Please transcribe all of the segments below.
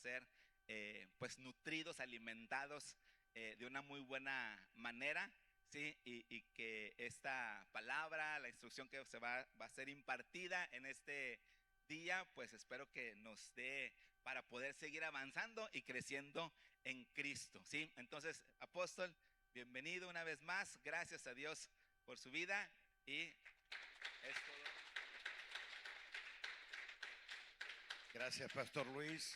ser pues nutridos, alimentados de una muy buena manera, ¿sí? Y que esta palabra, la instrucción que va a ser impartida en este día, pues espero que nos dé para poder seguir avanzando y creciendo en Cristo, ¿sí? Entonces, apóstol, bienvenido una vez más, gracias a Dios por su vida y es todo. Gracias, Pastor Luis.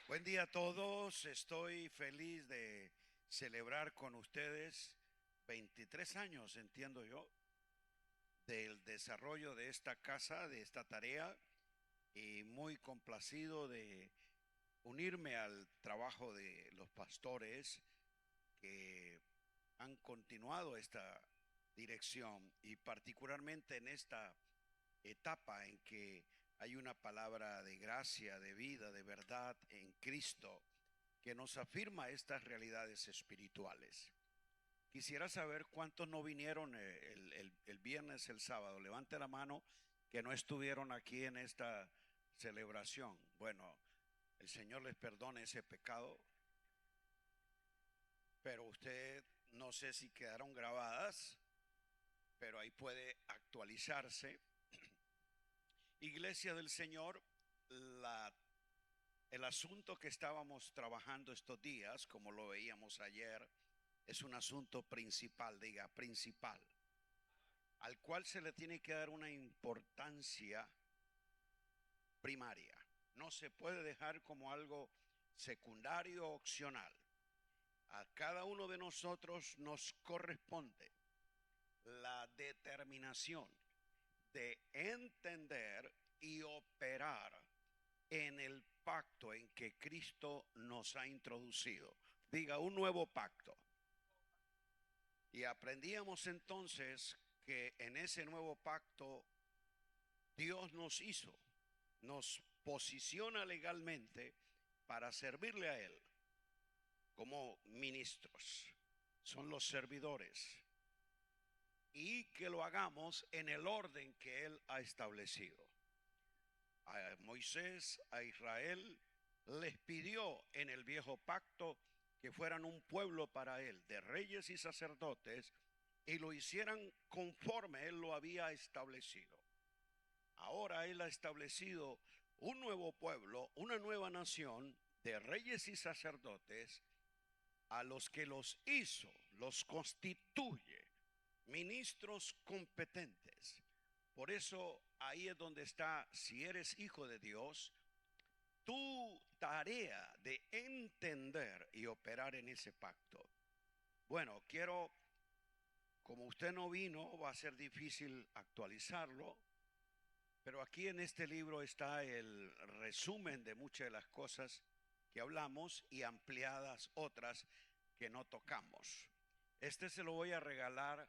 Buen día a todos. Estoy feliz de celebrar con ustedes 23 años, entiendo yo, del desarrollo de esta casa, de esta tarea, y muy complacido de unirme al trabajo de los pastores que han continuado esta dirección, y particularmente en esta etapa en que hay una palabra de gracia, de vida, de verdad en Cristo que nos afirma estas realidades espirituales. Quisiera saber cuántos no vinieron el viernes, el sábado. Levante la mano que no estuvieron aquí en esta celebración. Bueno, el Señor les perdone ese pecado, pero usted no sé si quedaron grabadas, pero ahí puede actualizarse. Iglesia del Señor, el asunto que estábamos trabajando estos días, como lo veíamos ayer, es un asunto principal, diga principal, al cual se le tiene que dar una importancia primaria. No se puede dejar como algo secundario o opcional. A cada uno de nosotros nos corresponde la determinación de entender y operar en el pacto en que Cristo nos ha introducido. Diga, un nuevo pacto. Y aprendíamos entonces que en ese nuevo pacto Dios nos posiciona legalmente para servirle a Él como ministros. Son los servidores. Y que lo hagamos en el orden que Él ha establecido. A Moisés, a Israel, les pidió en el viejo pacto que fueran un pueblo para Él, de reyes y sacerdotes, y lo hicieran conforme Él lo había establecido. Ahora Él ha establecido un nuevo pueblo, una nueva nación de reyes y sacerdotes, a los que los hizo, los constituye ministros competentes. Por eso ahí es donde está, si eres hijo de Dios, tu tarea de entender y operar en ese pacto. Bueno, como usted no vino, va a ser difícil actualizarlo, pero aquí en este libro está el resumen de muchas de las cosas que hablamos y ampliadas otras que no tocamos. Este se lo voy a regalar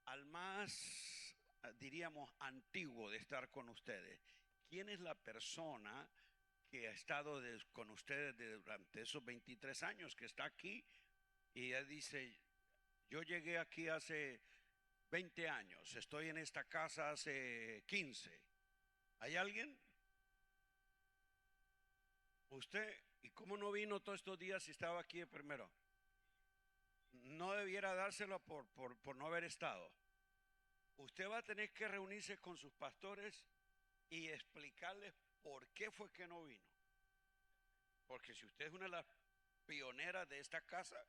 al más, diríamos, antiguo de estar con ustedes. ¿Quién es la persona que ha estado con ustedes durante esos 23 años, que está aquí y ella dice, yo llegué aquí hace 20 años, estoy en esta casa hace 15? ¿Hay alguien? ¿Usted? ¿Y cómo no vino todos estos días si estaba aquí de primero? No debiera dárselo por no haber estado. Usted va a tener que reunirse con sus pastores y explicarles por qué fue que no vino. Porque si usted es una de las pioneras de esta casa,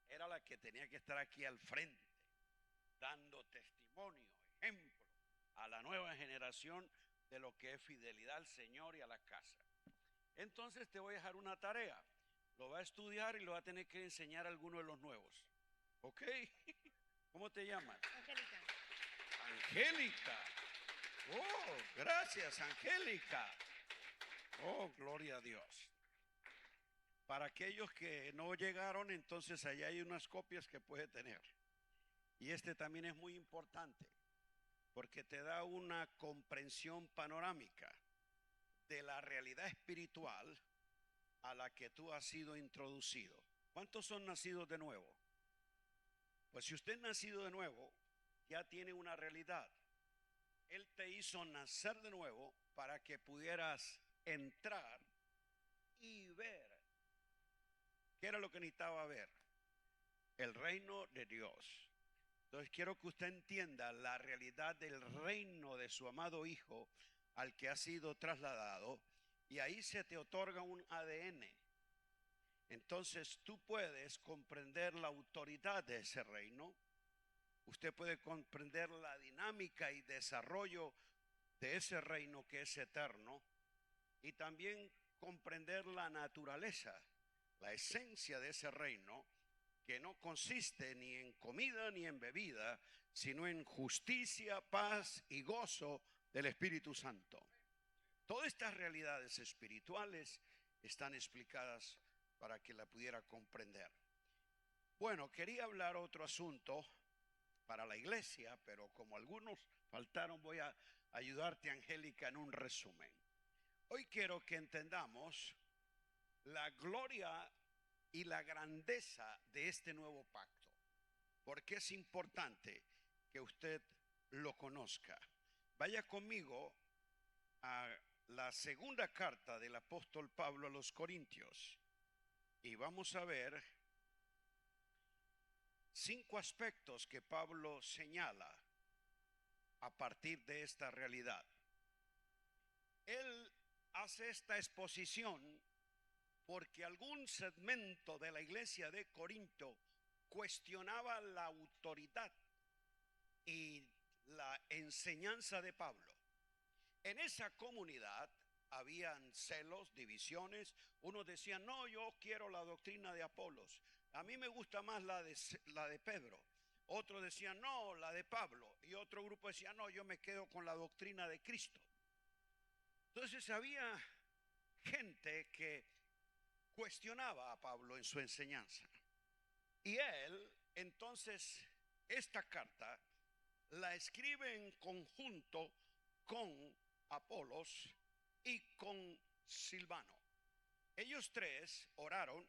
era la que tenía que estar aquí al frente, dando testimonio, ejemplo a la nueva generación de lo que es fidelidad al Señor y a la casa. Entonces te voy a dejar una tarea. Lo va a estudiar y lo va a tener que enseñar a alguno de los nuevos. ¿Ok? ¿Cómo te llamas? Angélica. Angélica. Oh, gracias, Angélica. Oh, gloria a Dios. Para aquellos que no llegaron, entonces allá hay unas copias que puede tener. Y este también es muy importante porque te da una comprensión panorámica de la realidad espiritual a la que tú has sido introducido. ¿Cuántos son nacidos de nuevo? Pues si usted es nacido de nuevo, ya tiene una realidad. Él te hizo nacer de nuevo para que pudieras entrar era lo que necesitaba ver? El reino de Dios. Entonces quiero que usted entienda la realidad del reino de su amado Hijo al que ha sido trasladado, y ahí se te otorga un ADN. Entonces tú puedes comprender la autoridad de ese reino, usted puede comprender la dinámica y desarrollo de ese reino que es eterno, y también comprender la naturaleza, la esencia de ese reino, que no consiste ni en comida ni en bebida, sino en justicia, paz y gozo del Espíritu Santo. Todas estas realidades espirituales están explicadas para que la pudiera comprender. Bueno, quería hablar otro asunto para la iglesia, pero como algunos faltaron, voy a ayudarte, Angélica, en un resumen. Hoy quiero que entendamos la gloria y la grandeza de este nuevo pacto, porque es importante que usted lo conozca. Vaya conmigo a la segunda carta del apóstol Pablo a los Corintios y vamos a ver 5 aspectos que Pablo señala a partir de esta realidad. Él hace esta exposición porque algún segmento de la iglesia de Corinto cuestionaba la autoridad y la enseñanza de Pablo. En esa comunidad habían celos, divisiones. Unos decían, no, yo quiero la doctrina de Apolos, a mí me gusta más la de Pedro. Otros decían, no, la de Pablo. Y otro grupo decía, no, yo me quedo con la doctrina de Cristo. Entonces había gente que cuestionaba a Pablo en su enseñanza. Y él, entonces, esta carta la escribe en conjunto con Apolos y con Silvano. Ellos tres oraron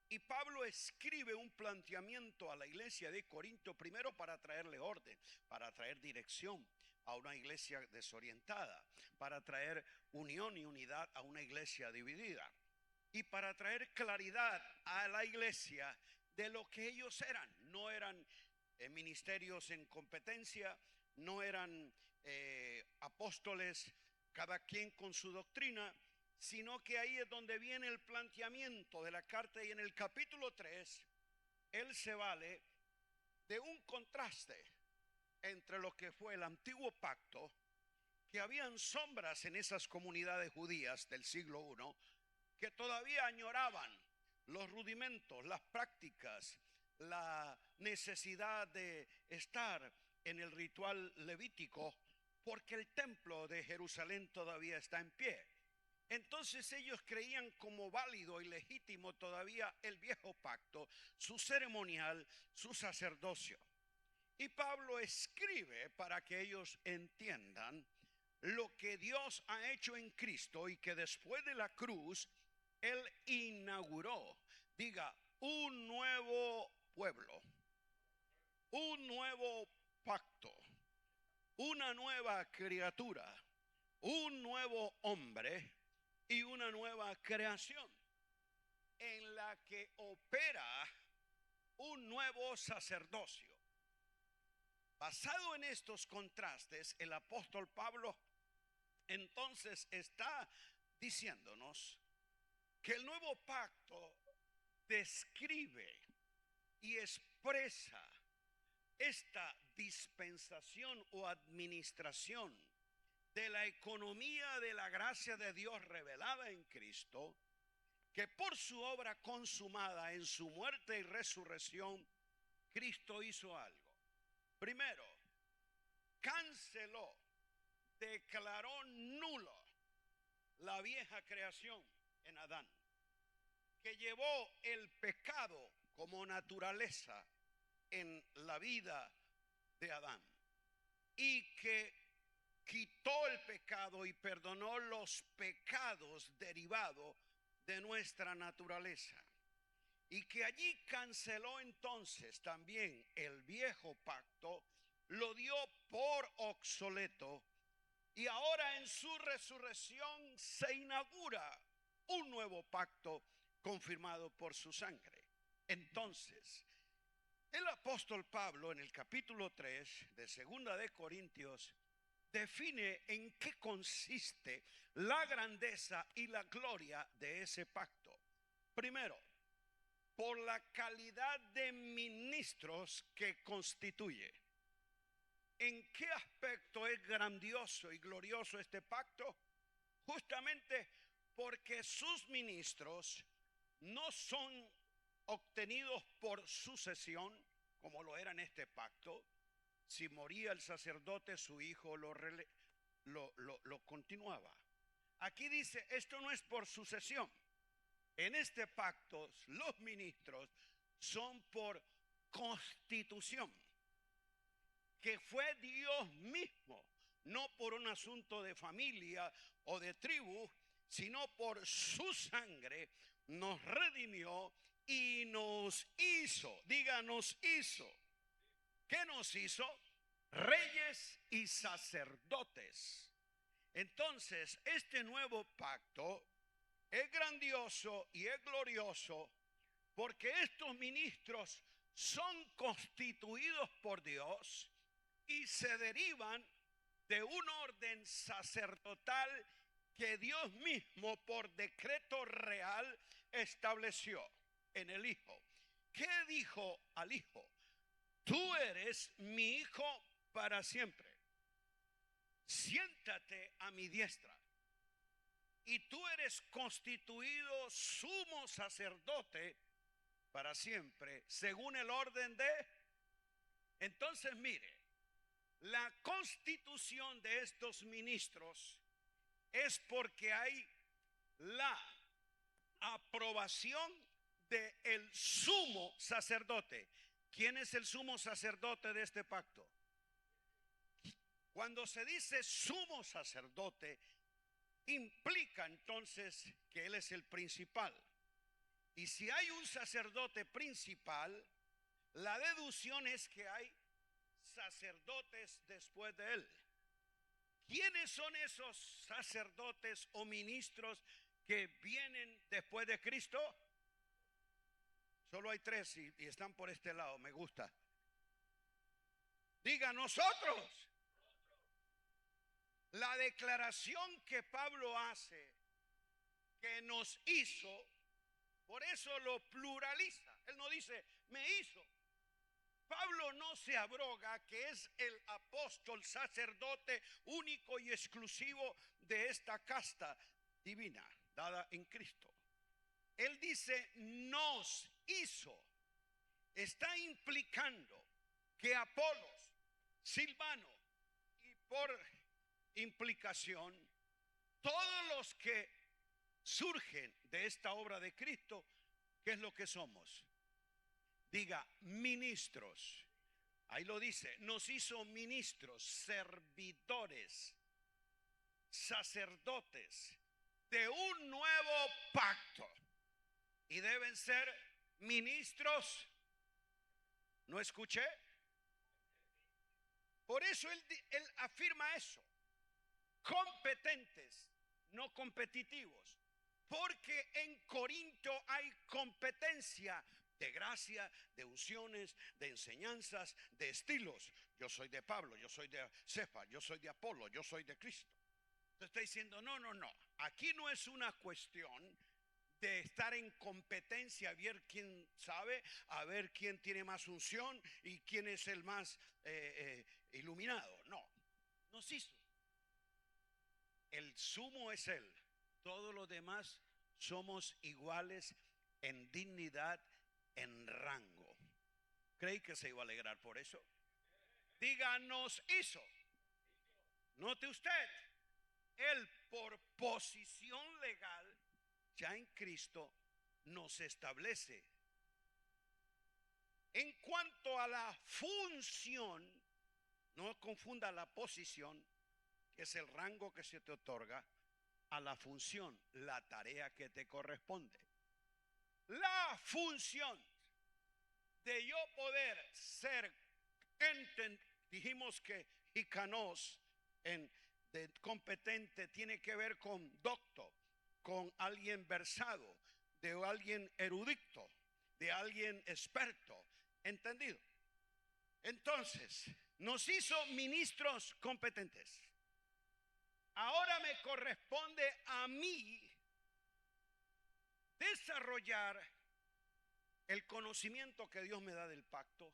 y Pablo escribe un planteamiento a la iglesia de Corinto, primero para traerle orden, para traer dirección a una iglesia desorientada, para traer unión y unidad a una iglesia dividida, y para traer claridad a la iglesia de lo que ellos eran. No eran ministerios en competencia, no eran apóstoles, cada quien con su doctrina, sino que ahí es donde viene el planteamiento de la carta. Y en el capítulo 3, él se vale de un contraste entre lo que fue el antiguo pacto, que habían sombras en esas comunidades judías del siglo I, que todavía añoraban los rudimentos, las prácticas, la necesidad de estar en el ritual levítico, porque el templo de Jerusalén todavía está en pie. Entonces ellos creían como válido y legítimo todavía el viejo pacto, su ceremonial, su sacerdocio. Y Pablo escribe para que ellos entiendan lo que Dios ha hecho en Cristo, y que después de la cruz Él inauguró, diga, un nuevo pueblo, un nuevo pacto, una nueva criatura, un nuevo hombre y una nueva creación, en la que opera un nuevo sacerdocio. Basado en estos contrastes, el apóstol Pablo entonces está diciéndonos que el nuevo pacto describe y expresa esta dispensación o administración de la economía de la gracia de Dios revelada en Cristo, que por su obra consumada en su muerte y resurrección, Cristo hizo algo. Primero, canceló, declaró nulo la vieja creación en Adán, que llevó el pecado como naturaleza en la vida de Adán, y que quitó el pecado y perdonó los pecados derivados de nuestra naturaleza, y que allí canceló entonces también el viejo pacto, lo dio por obsoleto, y ahora en su resurrección se inaugura un nuevo pacto confirmado por su sangre. Entonces, el apóstol Pablo en el capítulo 3 de Segunda de Corintios define en qué consiste la grandeza y la gloria de ese pacto. Primero, por la calidad de ministros que constituye. ¿En qué aspecto es grandioso y glorioso este pacto? Justamente porque sus ministros no son obtenidos por sucesión, como lo era en este pacto. Si moría el sacerdote, su hijo lo continuaba. Aquí dice, esto no es por sucesión. En este pacto, los ministros son por constitución, que fue Dios mismo, no por un asunto de familia o de tribu, sino por su sangre nos redimió y nos hizo, diga, nos hizo. ¿Qué nos hizo? Reyes y sacerdotes. Entonces, este nuevo pacto es grandioso y es glorioso porque estos ministros son constituidos por Dios y se derivan de un orden sacerdotal que Dios mismo por decreto real estableció en el Hijo. ¿Qué dijo al Hijo? Tú eres mi hijo para siempre. Siéntate a mi diestra. Y tú eres constituido sumo sacerdote para siempre, según el orden de... Entonces, mire, la constitución de estos ministros es porque hay la aprobación del sumo sacerdote. ¿Quién es el sumo sacerdote de este pacto? Cuando se dice sumo sacerdote, implica entonces que él es el principal. Y si hay un sacerdote principal, la deducción es que hay sacerdotes después de él. ¿Quiénes son esos sacerdotes o ministros que vienen después de Cristo? Solo hay 3 y están por este lado, me gusta. Diga, nosotros. La declaración que Pablo hace, que nos hizo, por eso lo pluraliza. Él no dice, me hizo. Pablo no se abroga que es el apóstol sacerdote único y exclusivo de esta casta divina dada en Cristo. Él dice, nos hizo. Está implicando que Apolos, Silvano y por implicación, todos los que surgen de esta obra de Cristo, ¿qué es lo que somos? Diga, ministros. Ahí lo dice, nos hizo ministros, servidores, sacerdotes de un nuevo pacto. Y deben ser ministros. ¿No escuché? Por eso él afirma eso. Competentes, no competitivos. Porque en Corinto hay competencia de gracia, de unciones, de enseñanzas, de estilos. Yo soy de Pablo, yo soy de Cefa, yo soy de Apolo, yo soy de Cristo. Entonces está diciendo, no. Aquí no es una cuestión de estar en competencia, a ver quién sabe, a ver quién tiene más unción y quién es el más iluminado. No, nos hizo. El sumo es Él. Todos los demás somos iguales en dignidad, en rango. ¿Creí que se iba a alegrar por eso? Diga, nos hizo. Note usted, Él por posición legal, ya en Cristo, nos establece. En cuanto a la función, no confunda la posición, que es el rango que se te otorga, a la función, la tarea que te corresponde. La función de yo poder ser, dijimos que ikanos de competente tiene que ver con docto, con alguien versado. de alguien erudito, de alguien experto, ¿entendido? Entonces, nos hizo ministros competentes. Ahora me corresponde a mí desarrollar el conocimiento que Dios me da del pacto,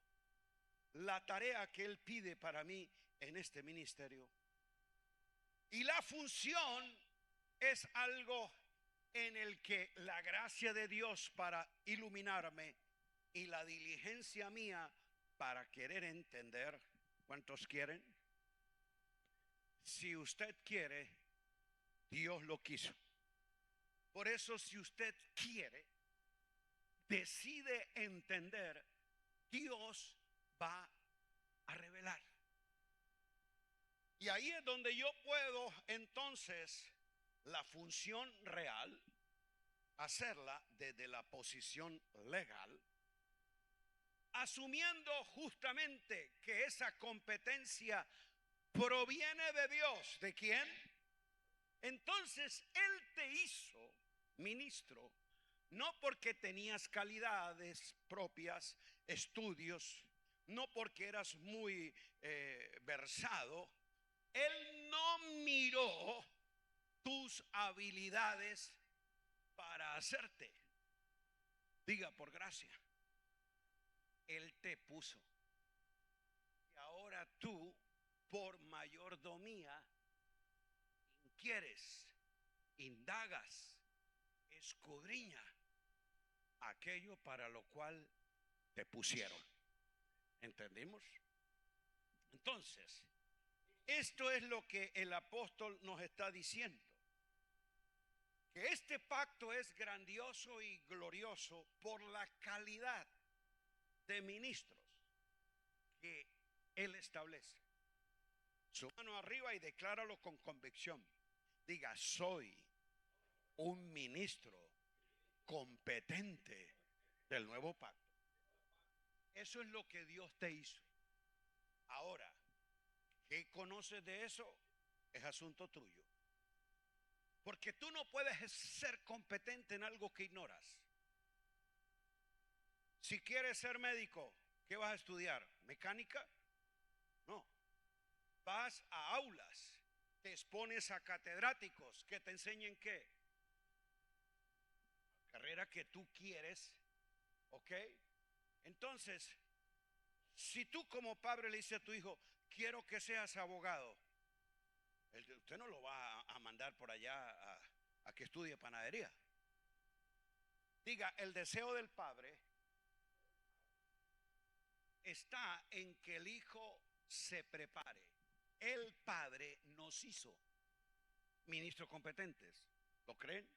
la tarea que Él pide para mí en este ministerio. Y la función es algo en el que la gracia de Dios para iluminarme y la diligencia mía para querer entender. ¿Cuántos quieren? Si usted quiere, Dios lo quiso. Por eso, si usted quiere, decide entender, Dios va a revelar. Y ahí es donde yo puedo entonces la función real hacerla desde la posición legal, asumiendo justamente que esa competencia proviene de Dios. ¿De quién? Entonces Él te hizo ministro, no porque tenías calidades propias, estudios, no porque eras muy versado. Él no miró tus habilidades para hacerte. Diga, por gracia. Él te puso. Y ahora tú, por mayordomía, inquieres, indagas, escudriña aquello para lo cual te pusieron. ¿Entendimos? Entonces, esto es lo que el apóstol nos está diciendo. Que este pacto es grandioso y glorioso por la calidad de ministros que Él establece. Su mano arriba y decláralo con convicción. Diga, soy un ministro competente del nuevo pacto. Eso es lo que Dios te hizo. Ahora, ¿qué conoces de eso? Es asunto tuyo. Porque tú no puedes ser competente en algo que ignoras. Si quieres ser médico, ¿qué vas a estudiar? ¿Mecánica? No. Vas a aulas, te expones a catedráticos que te enseñen qué. Carrera que tú quieres, ¿ok? Entonces, si tú como padre le dices a tu hijo, quiero que seas abogado, usted no lo va a mandar por allá a que estudie panadería. Diga, el deseo del padre está en que el hijo se prepare. El padre nos hizo ministros competentes. ¿Lo creen?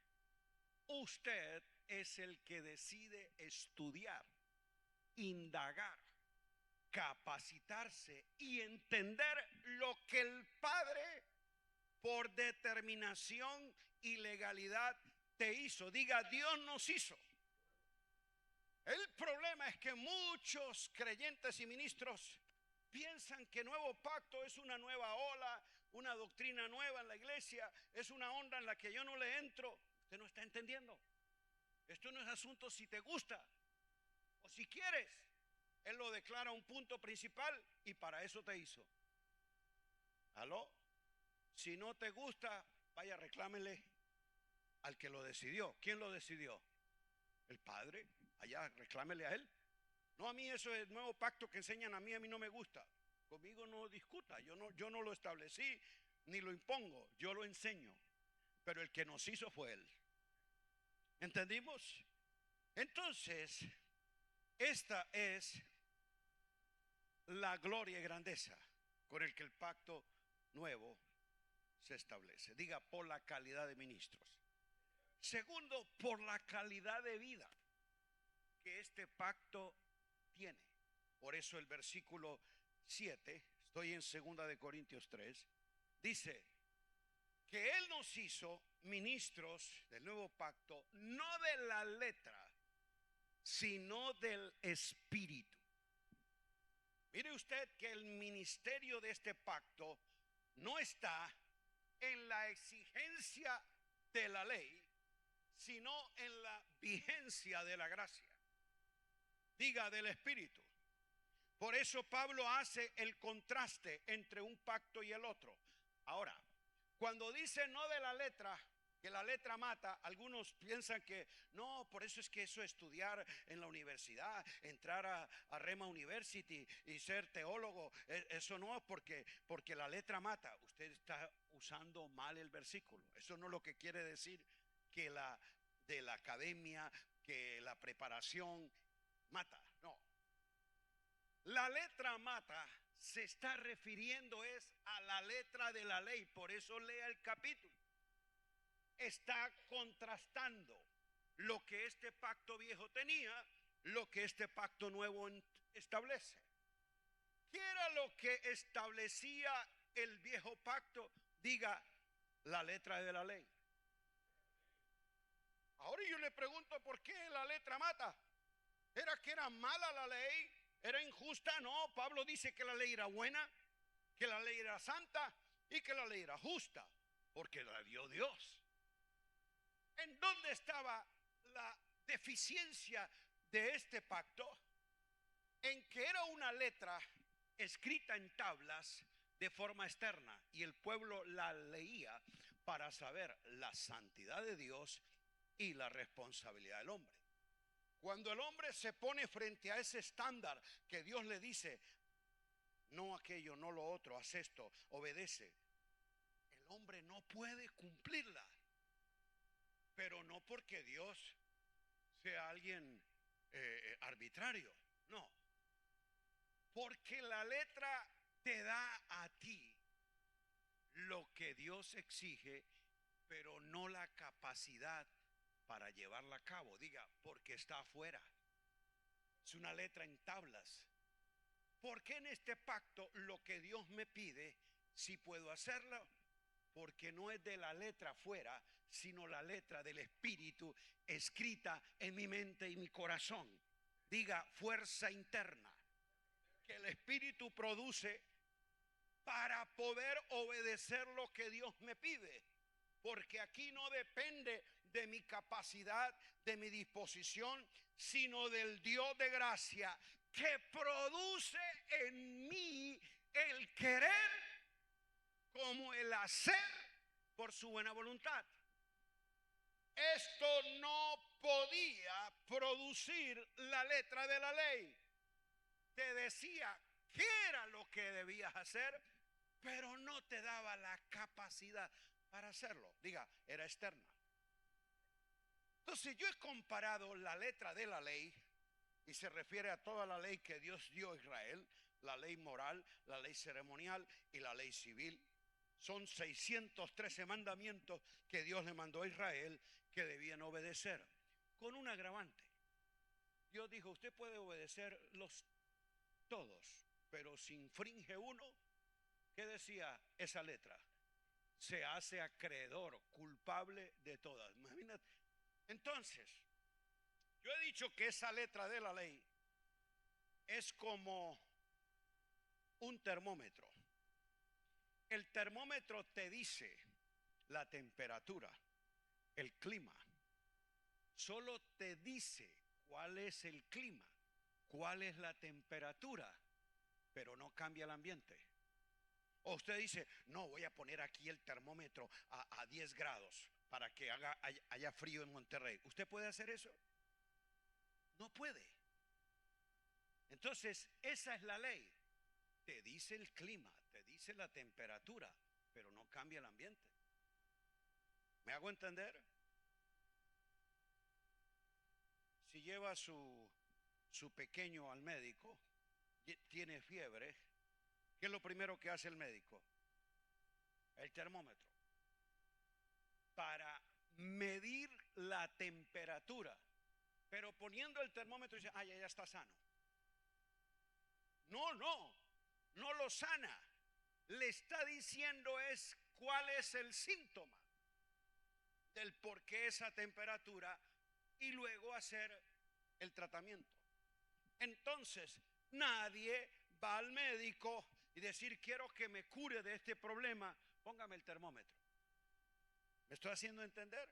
Usted es el que decide estudiar, indagar, capacitarse y entender lo que el padre por determinación y legalidad te hizo. Diga, Dios nos hizo. El problema es que muchos creyentes y ministros piensan que nuevo pacto es una nueva ola, una doctrina nueva en la iglesia, es una onda en la que yo no le entro. Usted no está entendiendo. Esto no es asunto si te gusta o si quieres. Él lo declara un punto principal y para eso te hizo. ¿Aló? Si no te gusta, vaya, reclámele al que lo decidió. ¿Quién lo decidió? El Padre. Allá, reclámele a Él. No, a mí eso es el nuevo pacto que enseñan a mí no me gusta. Conmigo no discuta. Yo no lo establecí ni lo impongo. Yo lo enseño. Pero el que nos hizo fue Él. ¿Entendimos? Entonces, esta es la gloria y grandeza con el que el pacto nuevo se establece. Diga, por la calidad de ministros. Segundo, por la calidad de vida que este pacto tiene. Por eso el versículo 7, estoy en 2 de Corintios 3, dice que Él nos hizo ministros del nuevo pacto, no de la letra, sino del espíritu. Mire usted que el ministerio de este pacto no está en la exigencia de la ley, sino en la vigencia de la gracia. Diga, del Espíritu. Por eso Pablo hace el contraste entre un pacto y el otro. Ahora, cuando dice no de la letra, que la letra mata, algunos piensan que no, por eso es que eso estudiar en la universidad, entrar a Rema University y ser teólogo, eso no es porque la letra mata. Usted está usando mal el versículo. Eso no es lo que quiere decir que de la academia, que la preparación mata. No. La letra mata se está refiriendo es a la letra de la ley. Por eso lea el capítulo. Está contrastando lo que este pacto viejo tenía, lo que este pacto nuevo establece. ¿Qué era lo que establecía el viejo pacto? Diga, la letra de la ley. Ahora yo le pregunto, ¿por qué la letra mata? ¿Era que era mala la ley? ¿Era injusta? No, Pablo dice que la ley era buena, que la ley era santa y que la ley era justa, porque la dio Dios. ¿En dónde estaba la deficiencia de este pacto? En que era una letra escrita en tablas de forma externa y el pueblo la leía para saber la santidad de Dios y la responsabilidad del hombre. Cuando el hombre se pone frente a ese estándar que Dios le dice, no aquello, no lo otro, haz esto, obedece, el hombre no puede cumplirla. Pero no porque Dios sea alguien arbitrario, no. Porque la letra te da a ti lo que Dios exige, pero no la capacidad para llevarla a cabo. Diga, porque está afuera. Es una letra en tablas. ¿Por qué en este pacto lo que Dios me pide, si puedo hacerlo? Porque no es de la letra afuera, sino la letra del Espíritu escrita en mi mente y mi corazón. Diga, fuerza interna que el Espíritu produce para poder obedecer lo que Dios me pide. Porque aquí no depende de mi capacidad, de mi disposición, sino del Dios de gracia que produce en mí el querer como el hacer por su buena voluntad. Esto no podía producir la letra de la ley. Te decía qué era lo que debías hacer, pero no te daba la capacidad para hacerlo. Diga, era externa. Entonces yo he comparado la letra de la ley, y se refiere a toda la ley que Dios dio a Israel, la ley moral, la ley ceremonial y la ley civil. Son 613 mandamientos que Dios le mandó a Israel que debían obedecer, con un agravante. Dios dijo, usted puede obedecerlos todos, pero si infringe uno, ¿qué decía esa letra? Se hace acreedor, culpable de todas. Imagínate. Entonces, yo he dicho que esa letra de la ley es como un termómetro. El termómetro te dice la temperatura, el clima. Solo te dice cuál es el clima, cuál es la temperatura, pero no cambia el ambiente. O usted dice, no, voy a poner aquí el termómetro a 10 grados para que haya frío en Monterrey. ¿Usted puede hacer eso? No puede. Entonces, esa es la ley. Te dice el clima, te dice la temperatura, pero no cambia el ambiente. ¿Me hago entender? Si lleva su pequeño al médico, tiene fiebre, ¿qué es lo primero que hace el médico? El termómetro. Para medir la temperatura. Pero poniendo el termómetro dice, ya está sano. No lo sana. Le está diciendo es cuál es el síntoma del por qué esa temperatura y luego hacer el tratamiento. Entonces, nadie va al médico y decir, quiero que me cure de este problema, póngame el termómetro. ¿Me estoy haciendo entender?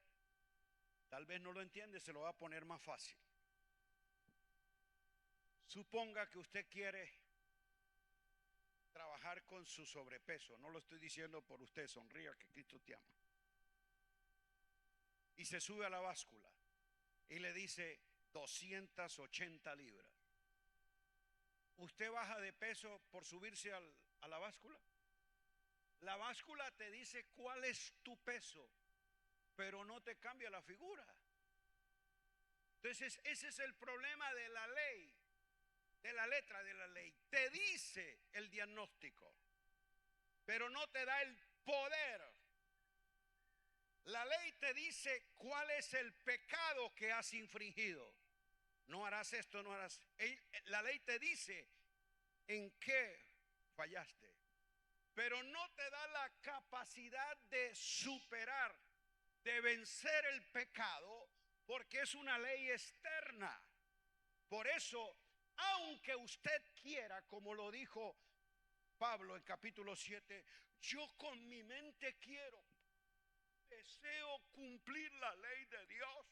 Tal vez no lo entiende, se lo va a poner más fácil. Suponga que usted quiere trabajar con su sobrepeso. No lo estoy diciendo por usted, sonría que Cristo te ama. Y se sube a la báscula y le dice 280 libras. ¿Usted baja de peso por subirse a la báscula? La báscula te dice cuál es tu peso, pero no te cambia la figura. Entonces ese es el problema de la ley, de la letra de la ley. Te dice el diagnóstico, pero no te da el poder. La ley te dice cuál es el pecado que has infringido. No harás esto, no harás. La ley te dice en qué fallaste, pero no te da la capacidad de superar, de vencer el pecado, porque es una ley externa. Por eso, aunque usted quiera, como lo dijo Pablo en capítulo 7, yo con mi mente quiero, deseo cumplir la ley de Dios.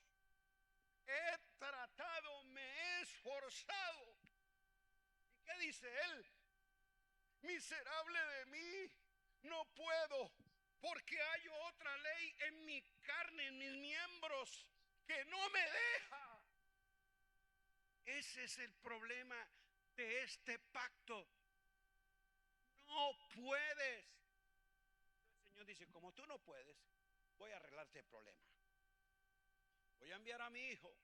He tratado, me he esforzado. ¿Y qué dice él? Miserable de mí, no puedo, porque hay otra ley en mi carne, en mis miembros, que no me deja. Ese es el problema de este pacto. No puedes. El Señor dice, como tú no puedes, voy a arreglarte el problema. Voy a enviar a mi hijo,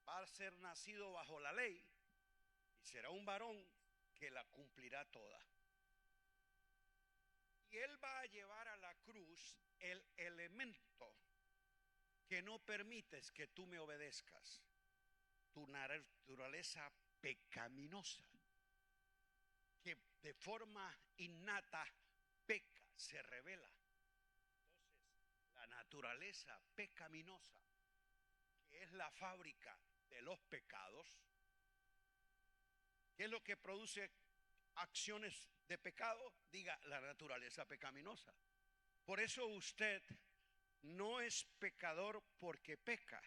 va a ser nacido bajo la ley y será un varón que la cumplirá toda. Y él va a llevar a la cruz el elemento que no permites que tú me obedezcas, tu naturaleza pecaminosa, que de forma innata peca, se revela. Entonces, la naturaleza pecaminosa, que es la fábrica de los pecados, ¿qué es lo que produce acciones de pecado? Diga, la naturaleza pecaminosa. Por eso usted no es pecador porque peca.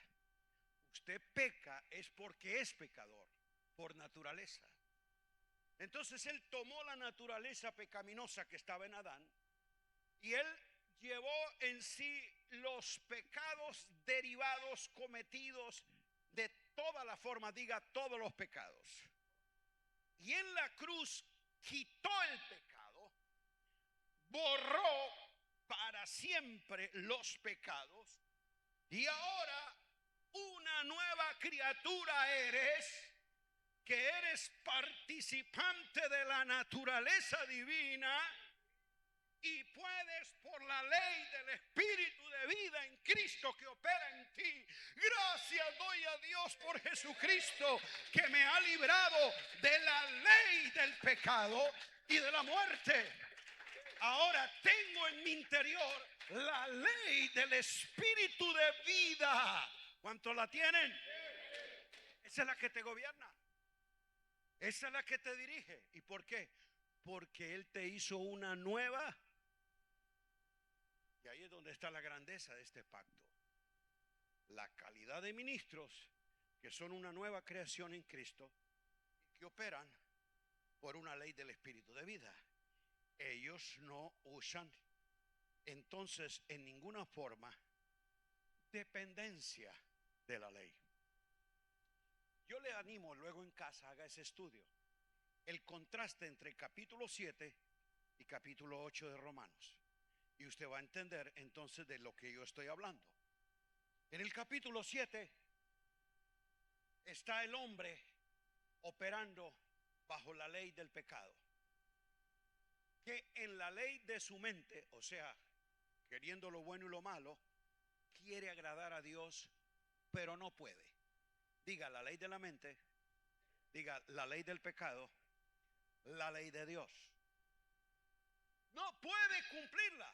Usted peca es porque es pecador, por naturaleza. Entonces él tomó la naturaleza pecaminosa que estaba en Adán y él llevó en sí los pecados derivados, cometidos de toda la forma, diga, todos los pecados. Y en la cruz quitó el pecado, borró para siempre los pecados, y ahora una nueva criatura eres, que eres participante de la naturaleza divina y puedes, por la ley del Espíritu de vida en Cristo que opera en ti. Gracias doy a Dios por Jesucristo, que me ha librado de la ley del pecado y de la muerte. Ahora tengo en mi interior la ley del Espíritu de vida. ¿Cuántos la tienen? Esa es la que te gobierna. Esa es la que te dirige. ¿Y por qué? Porque Él te hizo una nueva. Y ahí es donde está la grandeza de este pacto. La calidad de ministros que son una nueva creación en Cristo y que operan por una ley del Espíritu de vida. Ellos no usan entonces en ninguna forma dependencia de la ley. Yo le animo, luego en casa haga ese estudio, el contraste entre capítulo 7 y capítulo 8 de Romanos, y usted va a entender entonces de lo que yo estoy hablando. En el capítulo 7 está el hombre operando bajo la ley del pecado, que en la ley de su mente, o sea, queriendo lo bueno y lo malo, quiere agradar a Dios, pero no puede. Diga, la ley de la mente, diga, la ley del pecado, la ley de Dios. No puede cumplirla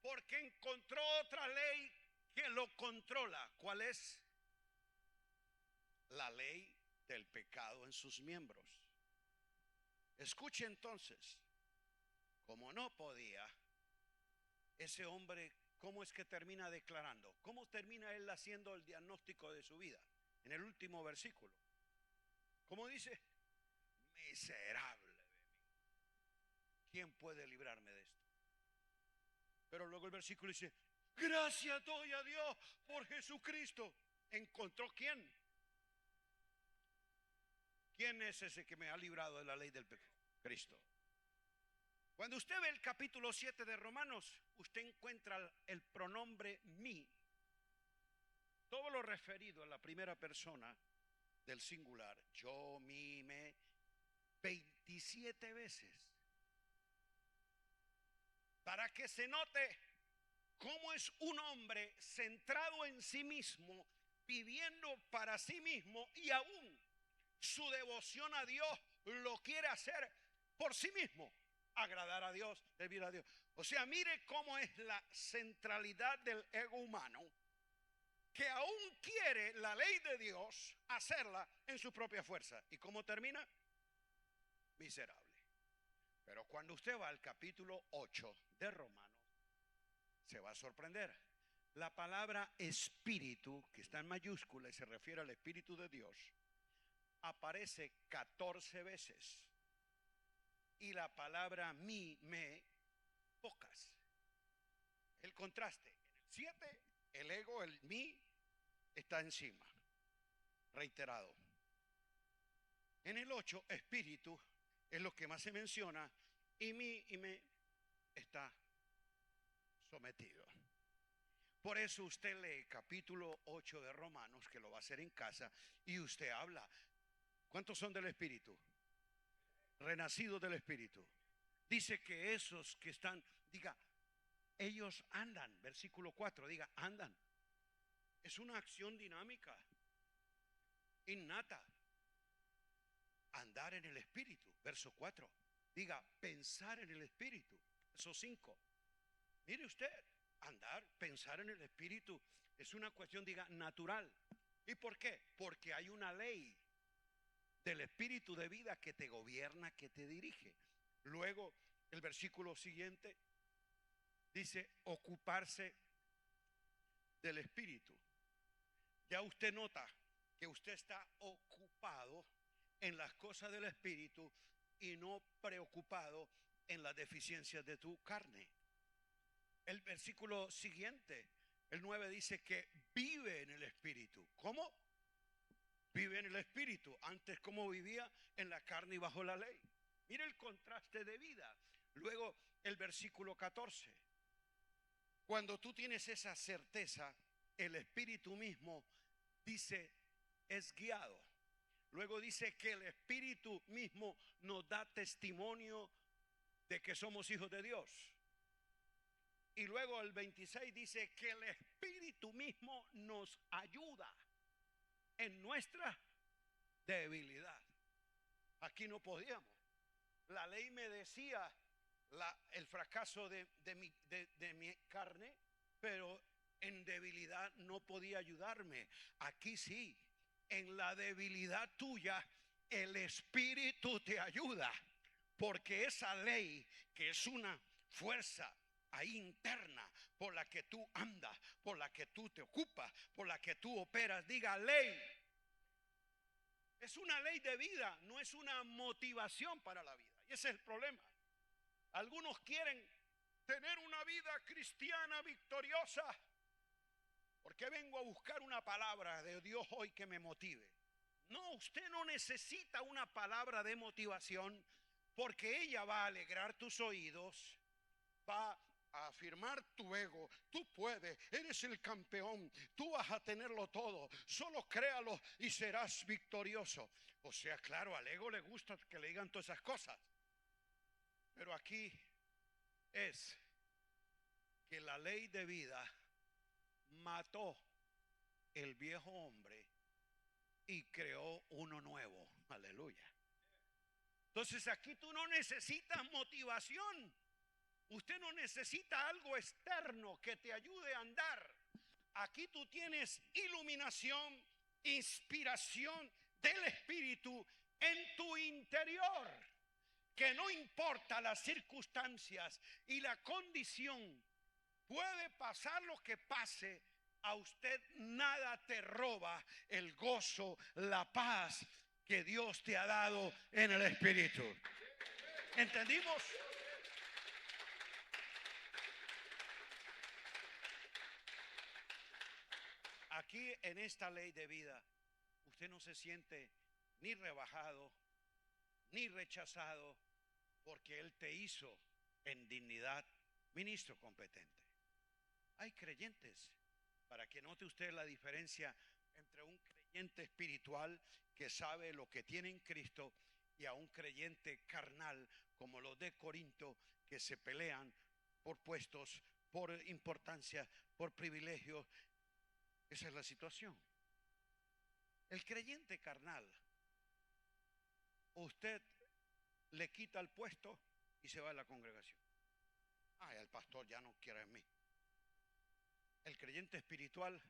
porque encontró otra ley que lo controla. ¿Cuál es? La ley del pecado en sus miembros. Escuche entonces, como no podía, ese hombre ¿cómo es que termina declarando? ¿Cómo termina él haciendo el diagnóstico de su vida? En el último versículo. ¿Cómo dice? Miserable de mí. ¿Quién puede librarme de esto? Pero luego el versículo dice, gracias doy a Dios por Jesucristo. ¿Encontró quién? ¿Quién es ese que me ha librado de la ley del pecado? Cristo. Cuando usted ve el capítulo 7 de Romanos, usted encuentra el pronombre mí. Todo lo referido a la primera persona del singular, yo, mí, me, 27 veces. Para que se note cómo es un hombre centrado en sí mismo, viviendo para sí mismo, y aún su devoción a Dios lo quiere hacer por sí mismo. Agradar a Dios, servir a Dios. O sea, mire cómo es la centralidad del ego humano, que aún quiere la ley de Dios hacerla en su propia fuerza. ¿Y cómo termina? Miserable. Pero cuando usted va al capítulo 8 de Romanos, se va a sorprender. La palabra espíritu, que está en mayúscula y se refiere al Espíritu de Dios, aparece 14 veces. Y la palabra mí, me, pocas. El contraste. En el 7, el ego, el mí, está encima. Reiterado. En el 8, espíritu es lo que más se menciona. Y mí y me está sometido. Por eso usted lee capítulo 8 de Romanos, que lo va a hacer en casa, y usted habla. ¿Cuántos son del Espíritu? Renacidos del Espíritu. Dice que esos que están, diga, ellos andan. Versículo 4, diga, andan. Es una acción dinámica, innata. Andar en el Espíritu. Verso 4, diga, pensar en el Espíritu. Verso 5. Mire usted, andar, pensar en el Espíritu es una cuestión, diga, natural. ¿Y por qué? Porque hay una ley del Espíritu de vida que te gobierna, que te dirige. Luego, el versículo siguiente dice, ocuparse del Espíritu. Ya usted nota que usted está ocupado en las cosas del Espíritu y no preocupado en las deficiencias de tu carne. El versículo siguiente, el 9, dice que vive en el Espíritu. ¿Cómo? Vive en el Espíritu. Antes, ¿cómo vivía? En la carne y bajo la ley. Mire el contraste de vida. Luego, el versículo 14. Cuando tú tienes esa certeza, el Espíritu mismo dice, es guiado. Luego dice que el Espíritu mismo nos da testimonio de que somos hijos de Dios. Y luego el 26 dice que el Espíritu mismo nos ayuda en nuestra debilidad. Aquí no podíamos. La ley me decía el fracaso de mi carne, pero en debilidad no podía ayudarme. Aquí sí, en la debilidad tuya, el Espíritu te ayuda. Porque esa ley, que es una fuerza ahí interna por la que tú andas, por la que tú te ocupas, por la que tú operas, diga ley. Es una ley de vida, no es una motivación para la vida. Y ese es el problema. Algunos quieren tener una vida cristiana victoriosa porque vengo a buscar una palabra de Dios hoy que me motive. No, usted no necesita una palabra de motivación, porque ella va a alegrar tus oídos, va a afirmar tu ego. Tú puedes, eres el campeón, tú vas a tenerlo todo, solo créalo y serás victorioso. O sea, claro, al ego le gusta que le digan todas esas cosas, pero aquí es que la ley de vida mató el viejo hombre y creó uno nuevo. Aleluya. Entonces aquí tú no necesitas motivación. Usted no necesita algo externo que te ayude a andar. Aquí tú tienes iluminación, inspiración del Espíritu en tu interior, que no importa las circunstancias y la condición puede pasar lo que pase, a usted nada te roba el gozo, la paz que Dios te ha dado en el Espíritu. ¿Entendimos? Aquí en esta ley de vida, usted no se siente ni rebajado, ni rechazado, porque Él te hizo en dignidad ministro competente. Hay creyentes, para que note usted la diferencia entre un creyente espiritual que sabe lo que tiene en Cristo y a un creyente carnal como los de Corinto, que se pelean por puestos, por importancia, por privilegios. Esa es la situación. El creyente carnal, usted le quita el puesto y se va a la congregación. Ay, el pastor ya no quiere en mí. El creyente espiritual,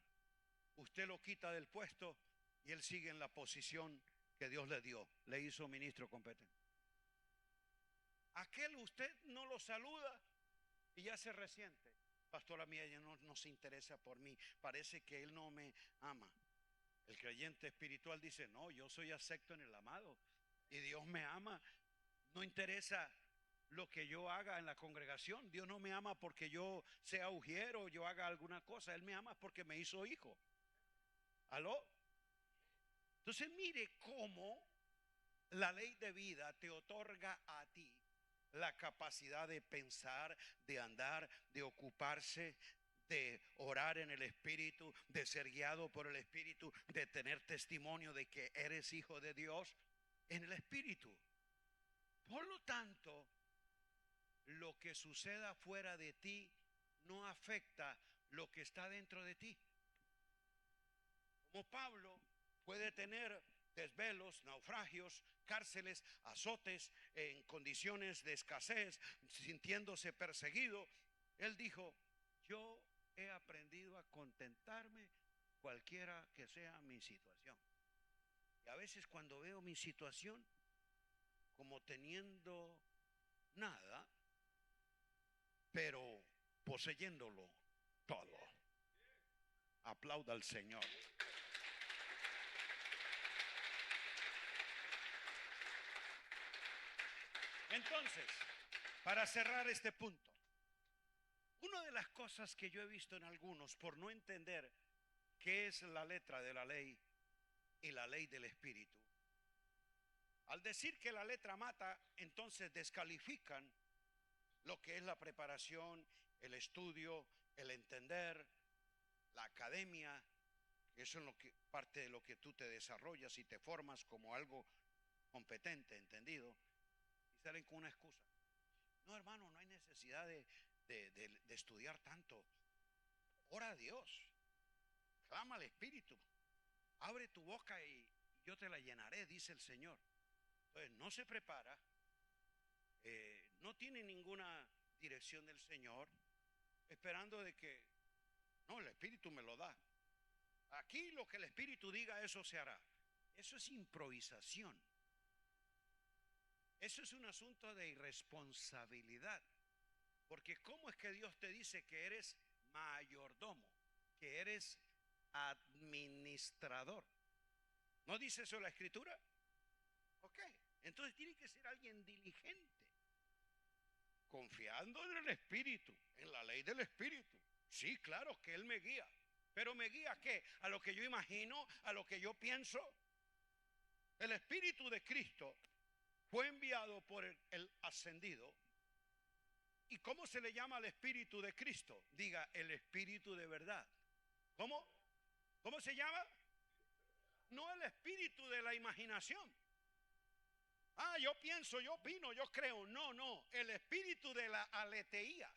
usted lo quita del puesto y él sigue en la posición que Dios le dio. Le hizo ministro competente. Aquel usted no lo saluda y ya se resiente. Pastora mía, ella no se interesa por mí. Parece que él no me ama. El creyente espiritual dice, no, yo soy acepto en el amado y Dios me ama. No interesa lo que yo haga en la congregación. Dios no me ama porque yo sea ujiero o yo haga alguna cosa. Él me ama porque me hizo hijo. ¿Aló? Entonces mire cómo la ley de vida te otorga a ti la capacidad de pensar, de andar, de ocuparse, de orar en el Espíritu, de ser guiado por el Espíritu, de tener testimonio de que eres hijo de Dios en el Espíritu. Por lo tanto, lo que suceda fuera de ti no afecta lo que está dentro de ti. Como Pablo puede tener desvelos, naufragios, cárceles, azotes, en condiciones de escasez, sintiéndose perseguido, él dijo, yo he aprendido a contentarme cualquiera que sea mi situación. Y a veces cuando veo mi situación como teniendo nada, pero poseyéndolo todo. Aplauda al Señor. Entonces, para cerrar este punto, una de las cosas que yo he visto en algunos por no entender qué es la letra de la ley y la ley del Espíritu, al decir que la letra mata, entonces descalifican lo que es la preparación, el estudio, el entender, la academia. Eso es lo que, parte de lo que tú te desarrollas y te formas como algo competente, entendido. Y salen con una excusa. No, hermano, no hay necesidad de estudiar tanto. Ora a Dios. Clama al Espíritu. Abre tu boca y yo te la llenaré, dice el Señor. Entonces no se prepara. No tiene ninguna dirección del Señor. Esperando de que, no, el Espíritu me lo da. Aquí lo que el Espíritu diga, eso se hará. Eso es improvisación. Eso es un asunto de irresponsabilidad. Porque ¿cómo es que Dios te dice que eres mayordomo? Que eres administrador. ¿No dice eso la Escritura? Ok. Entonces tiene que ser alguien diligente. Confiando en el Espíritu, en la ley del Espíritu. Sí, claro que Él me guía. Pero ¿me guía a qué? ¿A lo que yo imagino? ¿A lo que yo pienso? El Espíritu de Cristo fue enviado por el ascendido. ¿Y cómo se le llama al Espíritu de Cristo? Diga, el Espíritu de verdad. ¿Cómo? ¿Cómo se llama? No el espíritu de la imaginación. Ah, yo pienso, yo opino, yo creo. No, no, el espíritu de la aletheía.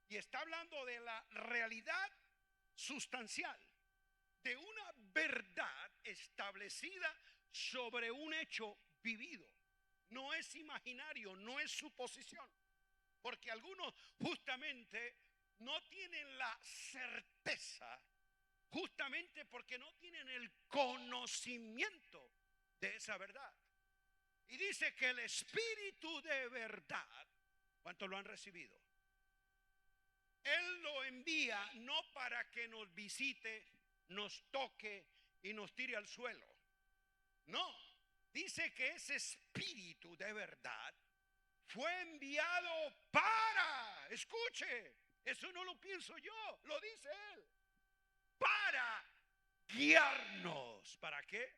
Y está hablando de la realidad sustancial, de una verdad establecida sobre un hecho vivido. No es imaginario, no es suposición. Porque algunos justamente no tienen la certeza, justamente porque no tienen el conocimiento de esa verdad. Y dice que el espíritu de verdad, ¿cuántos lo han recibido? Él lo envía no para que nos visite, nos toque y nos tire al suelo. No, dice que ese espíritu de verdad fue enviado para, escuche, eso no lo pienso yo, lo dice Él, para guiarnos. ¿Para qué?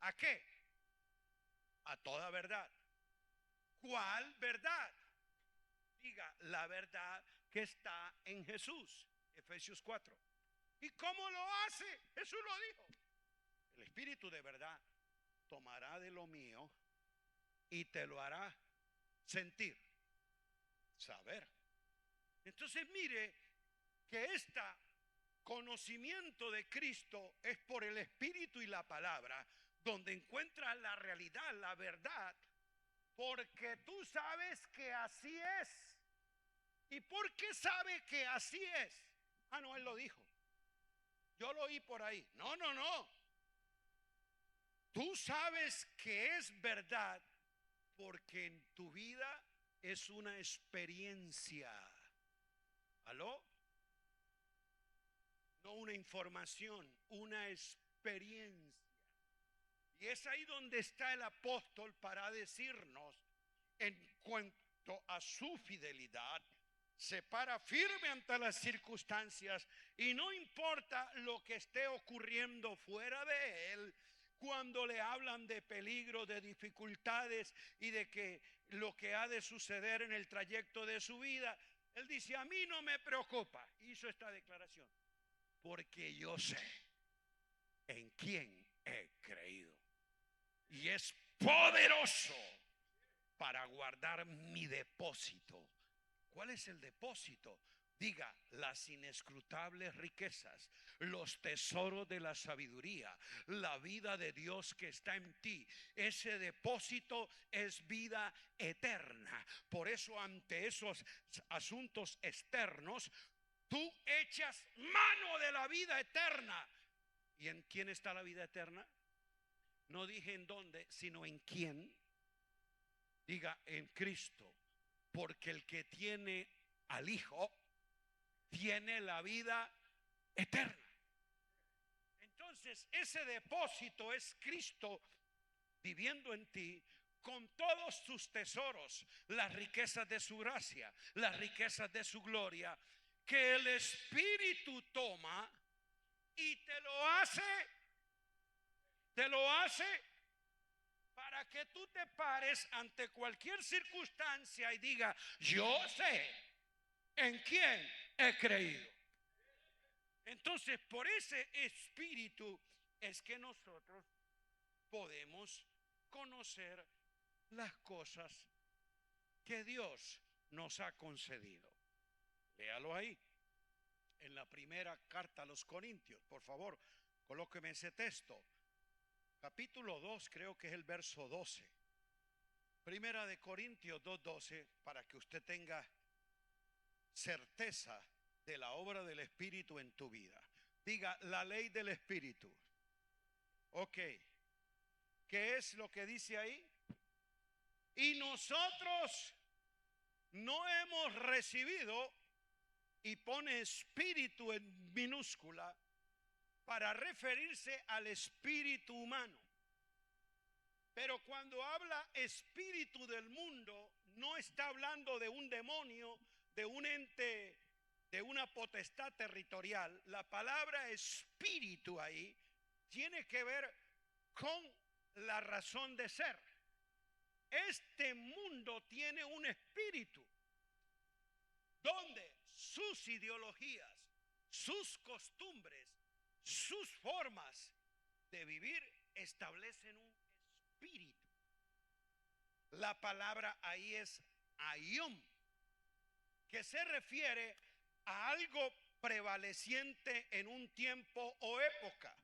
¿A qué? A toda verdad. ¿Cuál verdad? Diga, la verdad que está en Jesús. Efesios 4. ¿Y cómo lo hace? Jesús lo dijo. El Espíritu de verdad tomará de lo mío y te lo hará sentir, saber. Entonces mire que este conocimiento de Cristo es por el Espíritu y la palabra, donde encuentras la realidad, la verdad, porque tú sabes que así es. ¿Y por qué sabe que así es? Ah, no, Él lo dijo. Yo lo oí por ahí. No, no, no. Tú sabes que es verdad porque en tu vida es una experiencia. ¿Aló? No una información, una experiencia. Y es ahí donde está el apóstol para decirnos, en cuanto a su fidelidad, se para firme ante las circunstancias y no importa lo que esté ocurriendo fuera de él. Cuando le hablan de peligro, de dificultades y de que lo que ha de suceder en el trayecto de su vida, él dice, a mí no me preocupa. Hizo esta declaración, porque yo sé en quién he creído y es poderoso para guardar mi depósito. ¿Cuál es el depósito? Diga, las inescrutables riquezas, los tesoros de la sabiduría, la vida de Dios que está en ti. Ese depósito es vida eterna. Por eso ante esos asuntos externos, tú echas mano de la vida eterna. ¿Y en quién está la vida eterna? No dije en dónde, sino en quién. Diga, en Cristo. Porque el que tiene al Hijo tiene la vida eterna. Entonces ese depósito es Cristo viviendo en ti con todos sus tesoros, las riquezas de su gracia, las riquezas de su gloria, que el Espíritu toma y te lo hace para que tú te pares ante cualquier circunstancia y diga, yo sé en quién he creído. Entonces, por ese espíritu es que nosotros podemos conocer las cosas que Dios nos ha concedido. Léalo ahí, en la primera carta a los Corintios. Por favor, colóqueme ese texto. Capítulo 2, creo que es el verso 12. Primera de Corintios 2:12, para que usted tenga certeza de la obra del Espíritu en tu vida. Diga, la ley del Espíritu. Ok. ¿Qué es lo que dice ahí? Y nosotros no hemos recibido, y pone espíritu en minúscula, para referirse al espíritu humano. Pero cuando habla espíritu del mundo, no está hablando de un demonio, de un ente, de una potestad territorial. La palabra espíritu ahí tiene que ver con la razón de ser. Este mundo tiene un espíritu donde sus ideologías, sus costumbres, sus formas de vivir establecen un espíritu. La palabra ahí es aión, que se refiere a algo prevaleciente en un tiempo o época.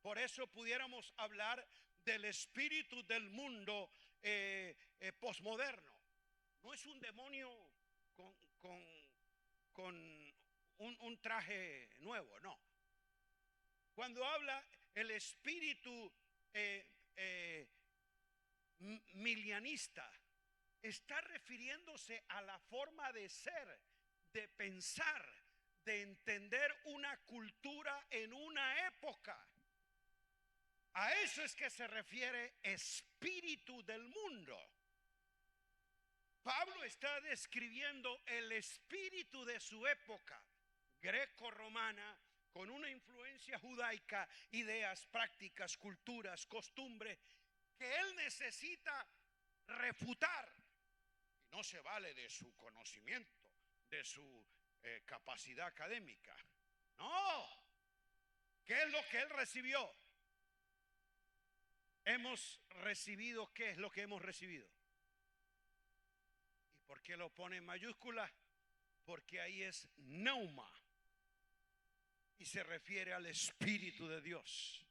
Por eso pudiéramos hablar del espíritu del mundo posmoderno. No es un demonio con un traje nuevo, no. Cuando habla el espíritu milianista, está refiriéndose a la forma de ser de pensar, de entender una cultura en una época. A eso es que se refiere espíritu del mundo. Pablo está describiendo el espíritu de su época greco-romana, con una influencia judaica, ideas, prácticas, culturas, costumbres, que él necesita refutar. Y no se vale de su conocimiento, de su capacidad académica. No. ¿Qué es lo que él recibió? Hemos recibido, ¿qué es lo que hemos recibido? ¿Y por qué lo pone en mayúscula? Porque ahí es pneuma y se refiere al Espíritu de Dios,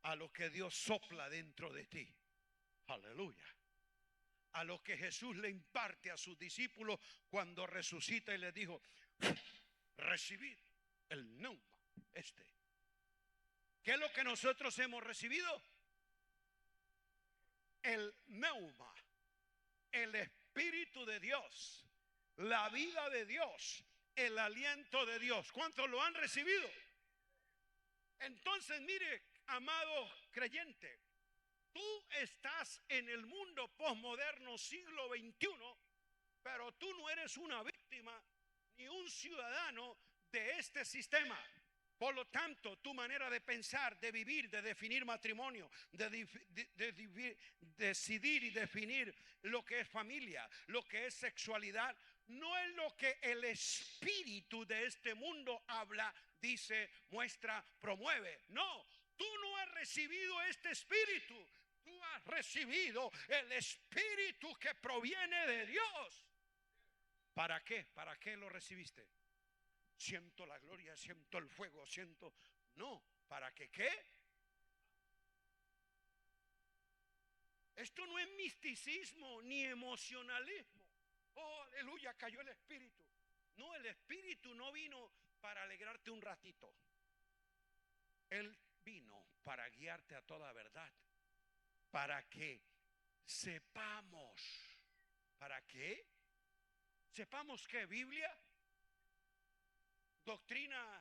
a lo que Dios sopla dentro de ti. Aleluya. A lo que Jesús le imparte a sus discípulos cuando resucita y les dijo: recibid el pneuma este. ¿Qué es lo que nosotros hemos recibido? El pneuma, el Espíritu de Dios, la vida de Dios, el aliento de Dios. ¿Cuántos lo han recibido? Entonces, mire, amado creyente, tú estás en el mundo posmoderno siglo XXI, pero tú no eres una víctima ni un ciudadano de este sistema. Por lo tanto, tu manera de pensar, de vivir, de definir matrimonio, de decidir y definir lo que es familia, lo que es sexualidad, no es lo que el espíritu de este mundo habla, dice, muestra, promueve. No, tú no has recibido este espíritu. Tú has recibido el espíritu que proviene de Dios. ¿Para qué? ¿Para qué lo recibiste? Siento la gloria, siento el fuego, siento... No, ¿para qué qué? Esto no es misticismo ni emocionalismo. Oh, aleluya, cayó el espíritu. No, el espíritu no vino para alegrarte un ratito. Él vino para guiarte a toda verdad. Para que sepamos. ¿Para qué? Sepamos que Biblia, doctrina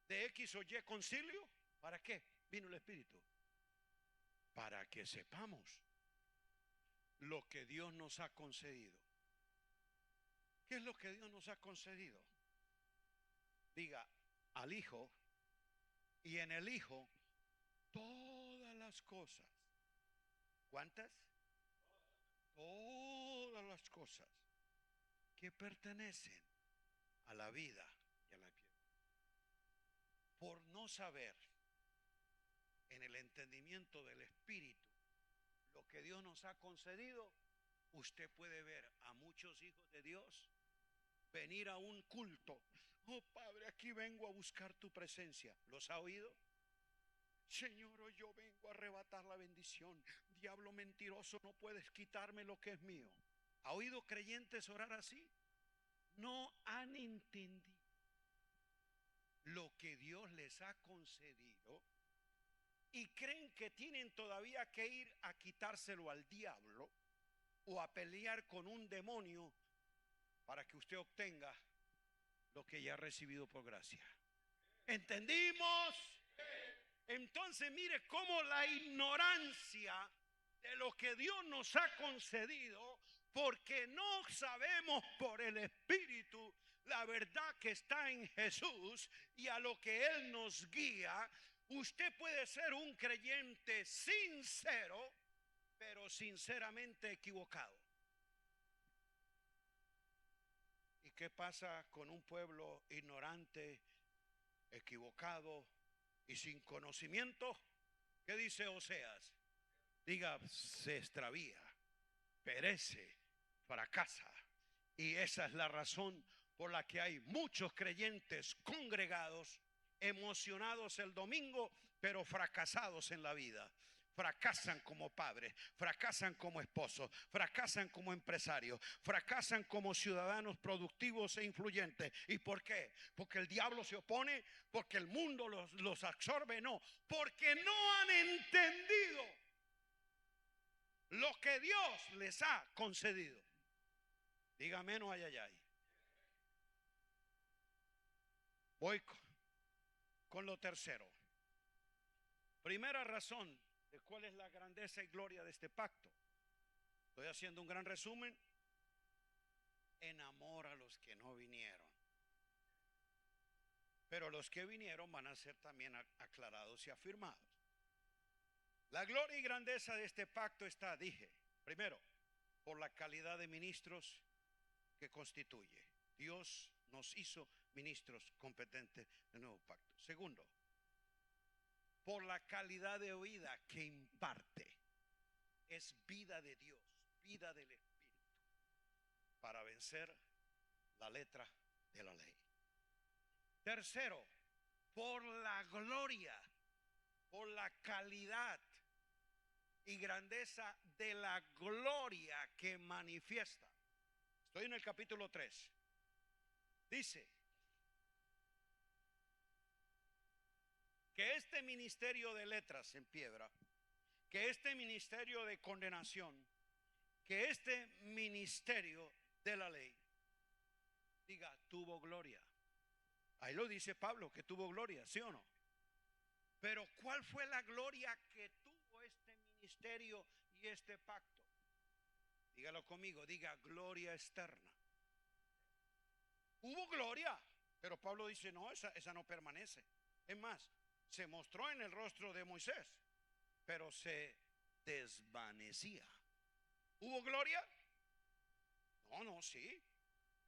de X o Y concilio. ¿Para qué vino el Espíritu? Para que sepamos lo que Dios nos ha concedido. ¿Qué es lo que Dios nos ha concedido? Diga, al Hijo, y en el Hijo todas las cosas. ¿Cuántas? Todas las cosas que pertenecen a la vida y a la piedad. Por no saber en el entendimiento del Espíritu lo que Dios nos ha concedido, usted puede ver a muchos hijos de Dios venir a un culto. Oh Padre, aquí vengo a buscar tu presencia. ¿Los ha oído? Señor, hoy yo vengo a arrebatar la bendición. Diablo mentiroso, no puedes quitarme lo que es mío. ¿Ha oído creyentes orar así? No han entendido lo que Dios les ha concedido y creen que tienen todavía que ir a quitárselo al diablo o a pelear con un demonio para que usted obtenga lo que ya ha recibido por gracia. ¿Entendimos? Entonces mire cómo la ignorancia de lo que Dios nos ha concedido, porque no sabemos por el Espíritu la verdad que está en Jesús y a lo que Él nos guía. Usted puede ser un creyente sincero, pero sinceramente equivocado. ¿Y qué pasa con un pueblo ignorante, equivocado y sin conocimiento? ¿Qué dice Oseas? Diga, se extravía, perece, fracasa. Y esa es la razón por la que hay muchos creyentes congregados, emocionados el domingo, pero fracasados en la vida. Fracasan como padres, fracasan como esposos, fracasan como empresarios, fracasan como ciudadanos productivos e influyentes. ¿Y por qué? Porque el diablo se opone, porque el mundo los absorbe. No, porque no han entendido lo que Dios les ha concedido. Dígame, no, ay, ay, ay. Voy con lo tercero. Primera razón de cuál es la grandeza y gloria de este pacto. Estoy haciendo un gran resumen. En amor a los que no vinieron. Pero los que vinieron van a ser también aclarados y afirmados. La gloria y grandeza de este pacto está, dije, primero, por la calidad de ministros que constituye. Dios nos hizo ministros competentes del nuevo pacto. Segundo, por la calidad de vida que imparte. Es vida de Dios, vida del Espíritu, para vencer la letra de la ley. Tercero, por la gloria, por la calidad y grandeza de la gloria que manifiesta. Estoy en el capítulo 3. Dice que este ministerio de letras en piedra, que este ministerio de condenación, que este ministerio de la ley, diga, tuvo gloria. Ahí lo dice Pablo, que tuvo gloria, ¿sí o no? Pero ¿cuál fue la gloria que tuvo este ministerio y este pacto? Dígalo conmigo, diga gloria externa. Hubo gloria, pero Pablo dice, no, esa no permanece. Es más, se mostró en el rostro de Moisés, pero se desvanecía. ¿Hubo gloria? No, sí,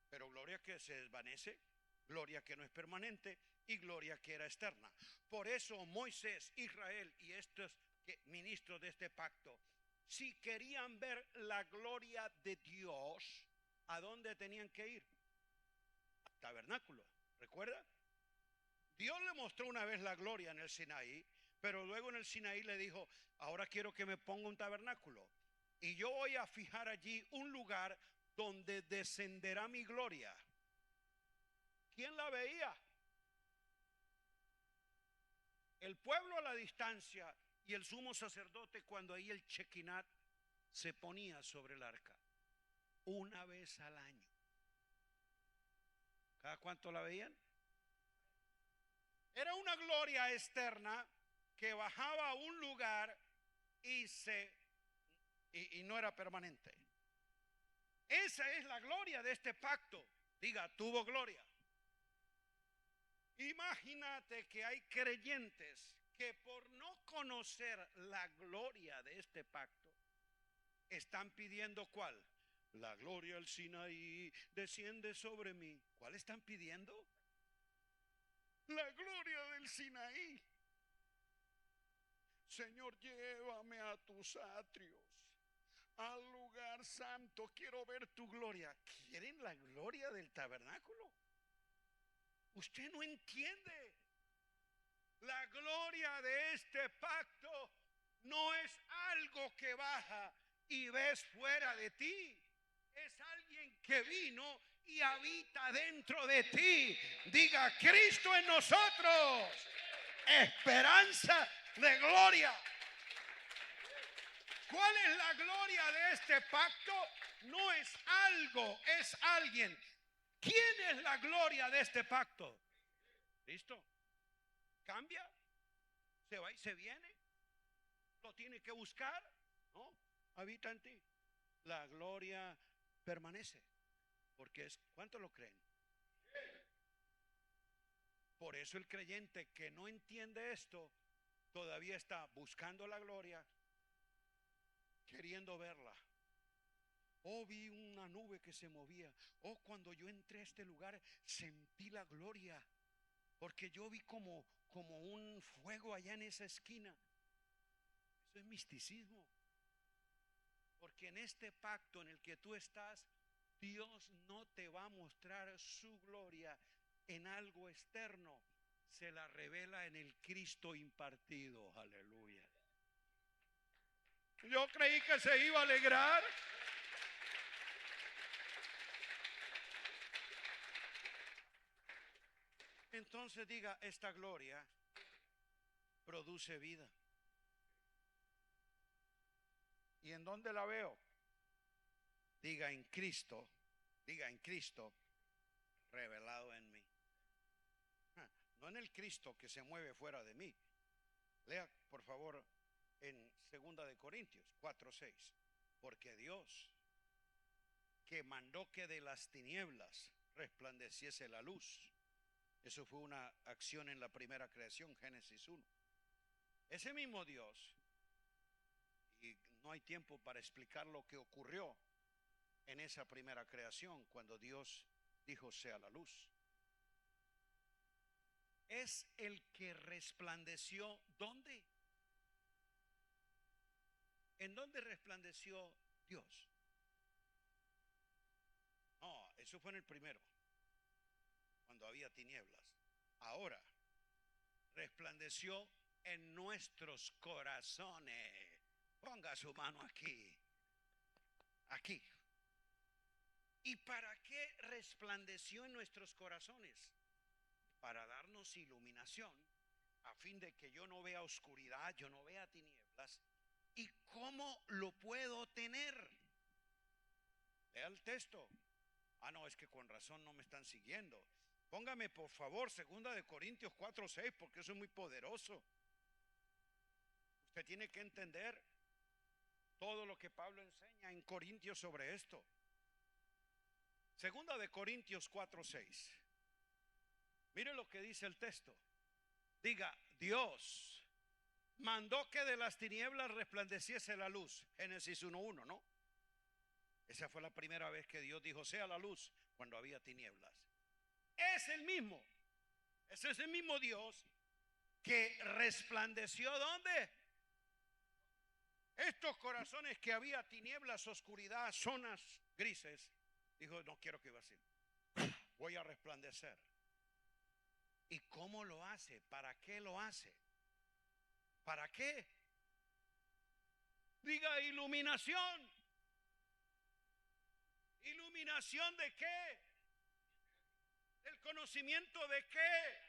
pero gloria que se desvanece, gloria que no es permanente y gloria que era externa. Por eso Moisés, Israel y estos ministros de este pacto, si querían ver la gloria de Dios, ¿a dónde tenían que ir? Al tabernáculo, ¿recuerda? Dios le mostró una vez la gloria en el Sinaí, pero luego en el Sinaí le dijo, ahora quiero que me ponga un tabernáculo y yo voy a fijar allí un lugar donde descenderá mi gloria. ¿Quién la veía? El pueblo a la distancia y el sumo sacerdote cuando ahí el Shekinat se ponía sobre el arca. Una vez al año. ¿Cada cuánto la veían? Era una gloria externa que bajaba a un lugar y no era permanente. Esa es la gloria de este pacto. Diga, tuvo gloria. Imagínate que hay creyentes que por no conocer la gloria de este pacto están pidiendo ¿cuál? La gloria del Sinaí desciende sobre mí. ¿Cuál están pidiendo? La gloria del Sinaí. Señor, llévame a tus atrios, al lugar santo. Quiero ver tu gloria. ¿Quieren la gloria del tabernáculo? Usted no entiende. La gloria de este pacto no es algo que baja y ves fuera de ti. Es alguien que vino y habita dentro de ti. Diga, Cristo en nosotros, esperanza de gloria. ¿Cuál es la gloria de este pacto? No es algo, es alguien. ¿Quién es la gloria de este pacto? ¿Listo? ¿Cambia? ¿Se va y se viene? ¿Lo tiene que buscar? No, habita en ti. La gloria permanece. Porque es, ¿cuántos lo creen? Por eso el creyente que no entiende esto todavía está buscando la gloria, queriendo verla. Oh, vi una nube que se movía. Oh, cuando yo entré a este lugar sentí la gloria, porque yo vi como un fuego allá en esa esquina. Eso es misticismo. Porque en este pacto en el que tú estás, Dios no te va a mostrar su gloria en algo externo. Se la revela en el Cristo impartido. Aleluya. Yo creí que se iba a alegrar. Entonces diga, esta gloria produce vida. ¿Y en dónde la veo? Diga en Cristo revelado en mí. no en el Cristo que se mueve fuera de mí. Lea, por favor, en 2 Corintios 4:6. Porque Dios, que mandó que de las tinieblas resplandeciese la luz. Eso fue una acción en la primera creación, Génesis 1. Ese mismo Dios, y no hay tiempo para explicar lo que ocurrió en esa primera creación cuando Dios dijo sea la luz. Es el que resplandeció, ¿dónde? ¿En dónde resplandeció Dios? No, eso fue en el primero, cuando había tinieblas. Ahora, resplandeció en nuestros corazones. Ponga su mano aquí, aquí. ¿Y para qué resplandeció en nuestros corazones? Para darnos iluminación, a fin de que yo no vea oscuridad, yo no vea tinieblas. ¿Y cómo lo puedo tener? Lea el texto. Ah, no, es que con razón no me están siguiendo. Póngame por favor 2 Corintios 4:6, porque eso es muy poderoso. Usted tiene que entender todo lo que Pablo enseña en Corintios sobre esto. 2 Corintios 4:6. Mire lo que dice el texto. Diga, Dios mandó que de las tinieblas resplandeciese la luz. Génesis 1:1, ¿no? Esa fue la primera vez que Dios dijo sea la luz, cuando había tinieblas. Es el mismo. Ese es el mismo Dios que resplandeció, ¿dónde? Estos corazones que había tinieblas, oscuridad, zonas grises. Dijo, no quiero que iba así. Voy a resplandecer. ¿Y cómo lo hace? ¿Para qué lo hace? ¿Para qué? Diga iluminación. ¿Iluminación de qué? ¿El conocimiento de qué?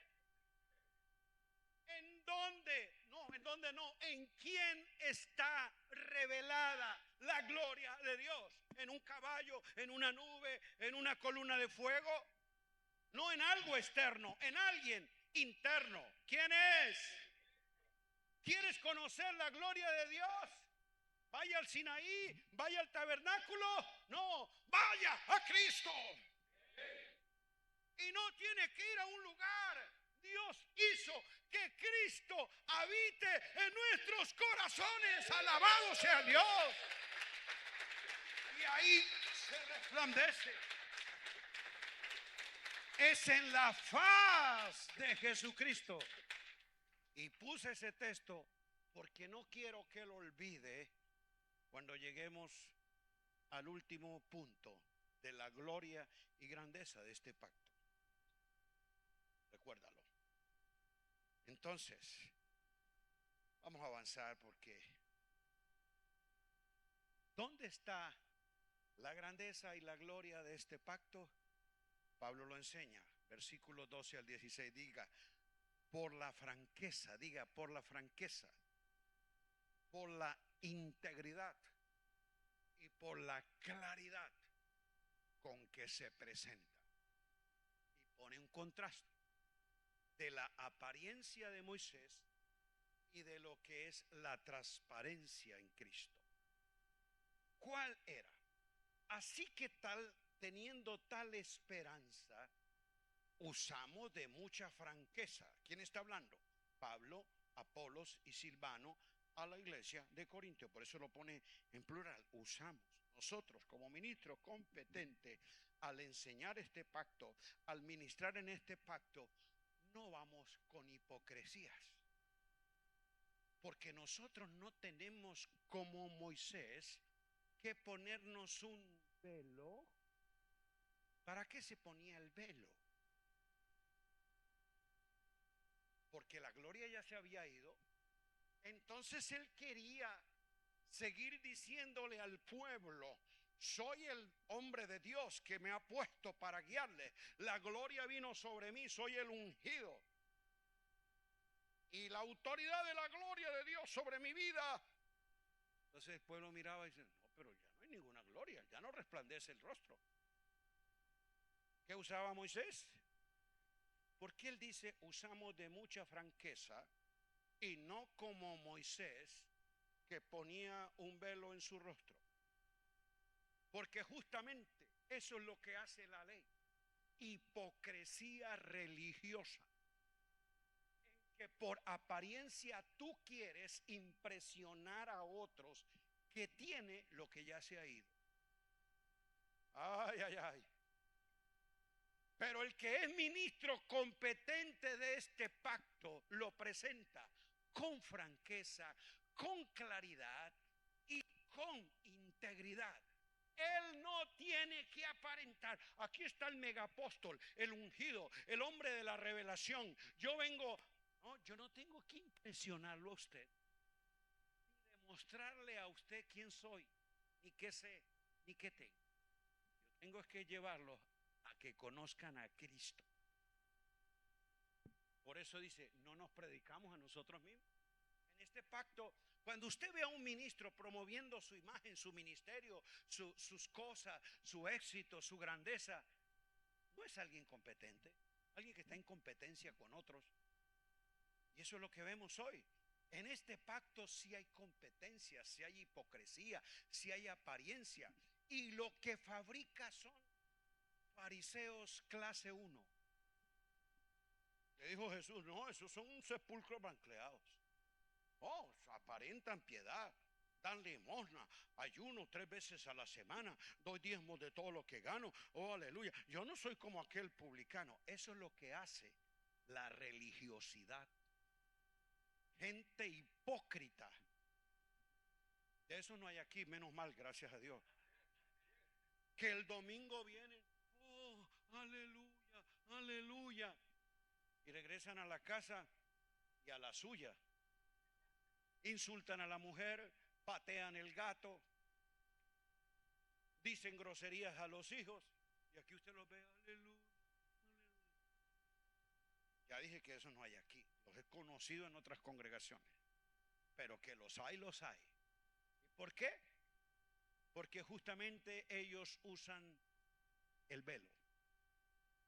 ¿En dónde? No, ¿en dónde no? ¿En quién está revelada la gloria de Dios? ¿En un caballo, en una nube, en una columna de fuego? No en algo externo, en alguien interno. ¿Quién es? ¿Quieres conocer la gloria de Dios? Vaya al Sinaí, vaya al tabernáculo. No, vaya a Cristo. Y no tiene que ir a un lugar. Dios hizo que Cristo habite en nuestros corazones. Alabado sea Dios. Y ahí se resplandece. Es en la faz de Jesucristo. Y puse ese texto porque no quiero que lo olvide cuando lleguemos al último punto de la gloria y grandeza de este pacto. Recuérdalo. Entonces, vamos a avanzar porque ¿dónde está la grandeza y la gloria de este pacto? Pablo lo enseña, versículos 12 al 16, diga, por la franqueza, diga, por la franqueza, por la integridad y por la claridad con que se presenta. Y pone un contraste de la apariencia de Moisés y de lo que es la transparencia en Cristo. ¿Cuál era? Así que teniendo tal esperanza, usamos de mucha franqueza. ¿Quién está hablando? Pablo, Apolos y Silvano a la iglesia de Corintio. Por eso lo pone en plural. Usamos. Nosotros como ministros competentes al enseñar este pacto, al ministrar en este pacto, no vamos con hipocresías. Porque nosotros no tenemos como Moisés que ponernos un velo. ¿Para qué se ponía el velo? Porque la gloria ya se había ido. Entonces él quería seguir diciéndole al pueblo, soy el hombre de Dios que me ha puesto para guiarle. La gloria vino sobre mí, soy el ungido. Y la autoridad de la gloria de Dios sobre mi vida. Entonces el pueblo miraba y dice, no, pero ya no hay ninguna gloria, ya no resplandece el rostro. ¿Qué usaba Moisés? Porque él dice, usamos de mucha franqueza y no como Moisés, que ponía un velo en su rostro. Porque justamente eso es lo que hace la ley. Hipocresía religiosa. Que por apariencia tú quieres impresionar a otros que tiene lo que ya se ha ido. Ay, ay, ay. Pero el que es ministro competente de este pacto lo presenta con franqueza, con claridad y con integridad. Él no tiene que aparentar. Aquí está el megapóstol, el ungido, el hombre de la revelación. Yo no tengo que impresionarlo a usted, ni demostrarle a usted quién soy, ni qué sé, ni qué tengo. Yo tengo que llevarlos a que conozcan a Cristo. Por eso dice, no nos predicamos a nosotros mismos. En este pacto, cuando usted ve a un ministro promoviendo su imagen, su ministerio, sus cosas, su éxito, su grandeza, no es alguien competente, alguien que está en competencia con otros. Y eso es lo que vemos hoy. En este pacto sí hay competencia, sí hay hipocresía, sí hay apariencia. Y lo que fabrica son fariseos clase 1. Le dijo Jesús, no, esos son un sepulcro bancleados. Oh, aparentan piedad, dan limosna, ayuno 3 veces a la semana, doy diezmos de todo lo que gano. Oh, aleluya. Yo no soy como aquel publicano. Eso es lo que hace la religiosidad. Gente hipócrita. De eso no hay aquí, menos mal, gracias a Dios. Que el domingo vienen, oh, aleluya, aleluya. Y regresan a la casa y a la suya. Insultan a la mujer, patean el gato, dicen groserías a los hijos. Y aquí usted los ve, aleluya, aleluya. Ya dije que eso no hay aquí. Los he conocido en otras congregaciones. Pero que los hay, los hay. ¿Y por qué? Porque justamente ellos usan el velo,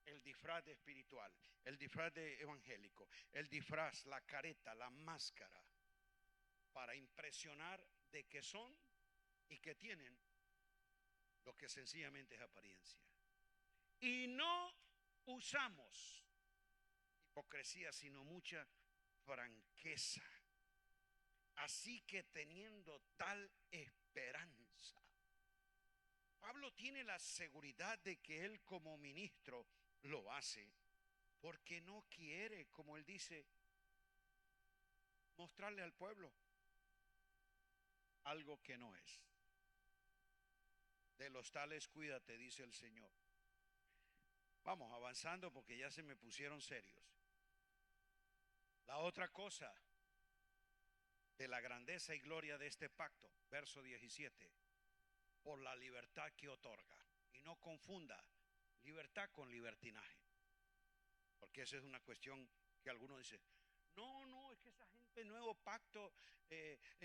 el disfraz de espiritual, el disfraz de evangélico, el disfraz, la careta, la máscara, para impresionar de que son y que tienen lo que sencillamente es apariencia. Y no usamos hipocresía, sino mucha franqueza. Así que teniendo tal esperanza, Pablo tiene la seguridad de que él como ministro lo hace porque no quiere, como él dice, mostrarle al pueblo algo que no es. De los tales cuídate, dice el Señor. Vamos avanzando porque ya se me pusieron serios. La otra cosa de la grandeza y gloria de este pacto, verso 17, por la libertad que otorga. Y no confunda libertad con libertinaje, porque esa es una cuestión que algunos dicen, no, es que esa gente nuevo pacto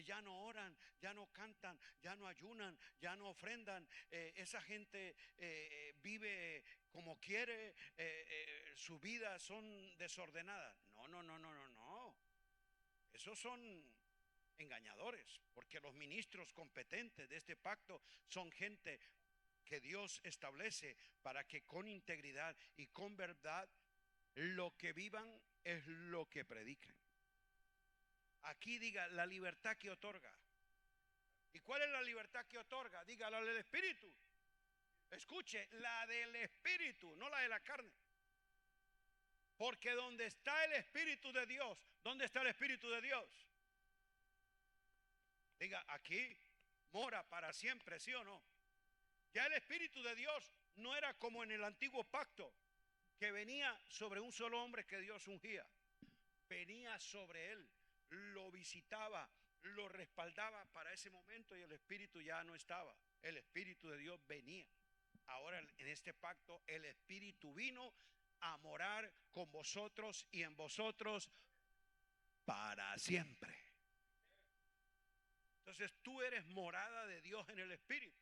ya no oran, ya no cantan, ya no ayunan, ya no ofrendan, esa gente vive como quiere, su vida son desordenadas. No, esos son engañadores, porque los ministros competentes de este pacto son gente que Dios establece para que con integridad y con verdad lo que vivan es lo que predican. Aquí diga la libertad que otorga. ¿Y cuál es la libertad que otorga? Diga la del Espíritu. Escuche, la del Espíritu, no la de la carne. Porque donde está el Espíritu de Dios, ¿dónde está el Espíritu de Dios? Diga, aquí mora para siempre, ¿sí o no? Ya el Espíritu de Dios no era como en el antiguo pacto, que venía sobre un solo hombre que Dios ungía. Venía sobre él, lo visitaba, lo respaldaba para ese momento y el Espíritu ya no estaba. El Espíritu de Dios venía. Ahora en este pacto el Espíritu vino a morar con vosotros y en vosotros para siempre. Entonces tú eres morada de Dios en el Espíritu.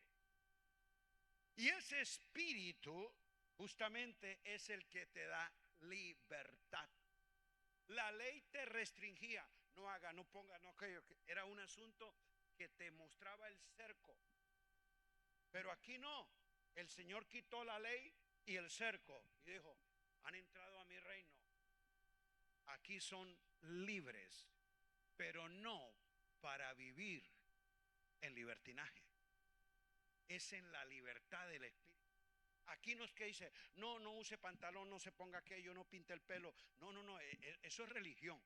Y ese Espíritu justamente es el que te da libertad. La ley te restringía, no haga, no ponga, no aquello. Era un asunto que te mostraba el cerco. Pero aquí no. El Señor quitó la ley y el cerco y dijo: han entrado a mi reino. Aquí son libres, pero no para vivir en libertinaje. Es en la libertad del Espíritu. Aquí no es que dice: no, no use pantalón, no se ponga aquello, no pinte el pelo. No, no, no, eso es religión.